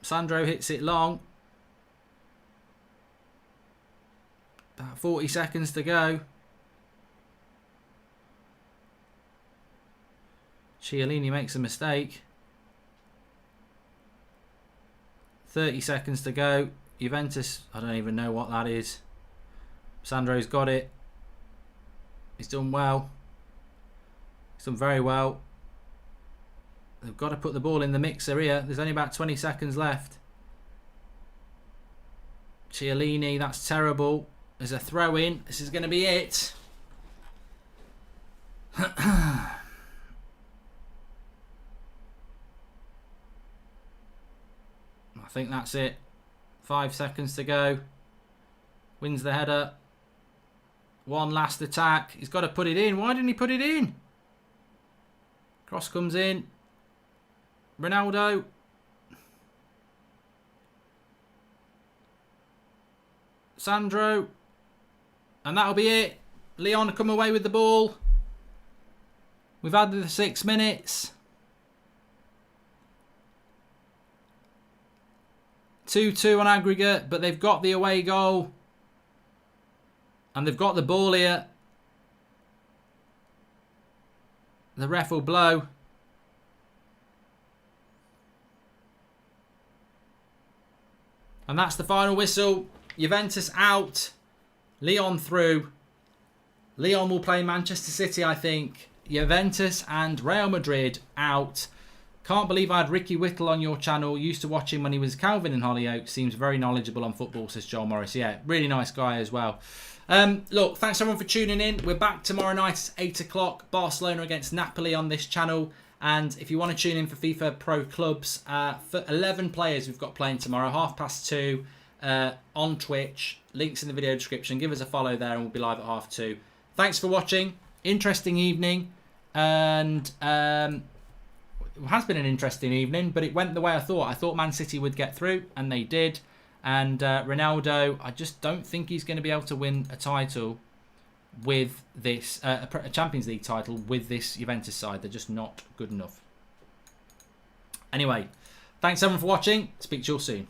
Sandro hits it long. About 40 seconds to go. Chiellini makes a mistake. 30 seconds to go. Juventus, I don't even know what that is. Sandro's got it. He's done well. He's done very well. They've got to put the ball in the mixer here. There's only about 20 seconds left. Chiellini, that's terrible. There's a throw in. This is going to be it. I think that's it. 5 seconds to go. Wins the header. One last attack. He's got to put it in. Why didn't he put it in? Cross comes in. Ronaldo. Sandro. And that'll be it. Leon come away with the ball. We've had the 6 minutes. 2-2 on aggregate, but they've got the away goal. And they've got the ball here. The ref will blow. And that's the final whistle. Juventus out. Leon through. Leon will play Manchester City, I think. Juventus and Real Madrid out. Can't believe I had Ricky Whittle on your channel. Used to watch him when he was Calvin in Hollyoaks. Seems very knowledgeable on football, says Joel Morris. Yeah, really nice guy as well. Look, thanks everyone for tuning in. We're back tomorrow night at 8 o'clock. Barcelona against Napoli on this channel. And if you want to tune in for FIFA Pro Clubs, for 11 players we've got playing tomorrow, 2:30 on Twitch. Links in the video description. Give us a follow there and we'll be live at 2:30. Thanks for watching. Interesting evening. And it has been an interesting evening, but it went the way I thought. I thought Man City would get through, and they did. And Ronaldo, I just don't think he's going to be able to win a title with this, a Champions League title with this Juventus side. They're just not good enough. Anyway, thanks everyone for watching. Speak to you all soon.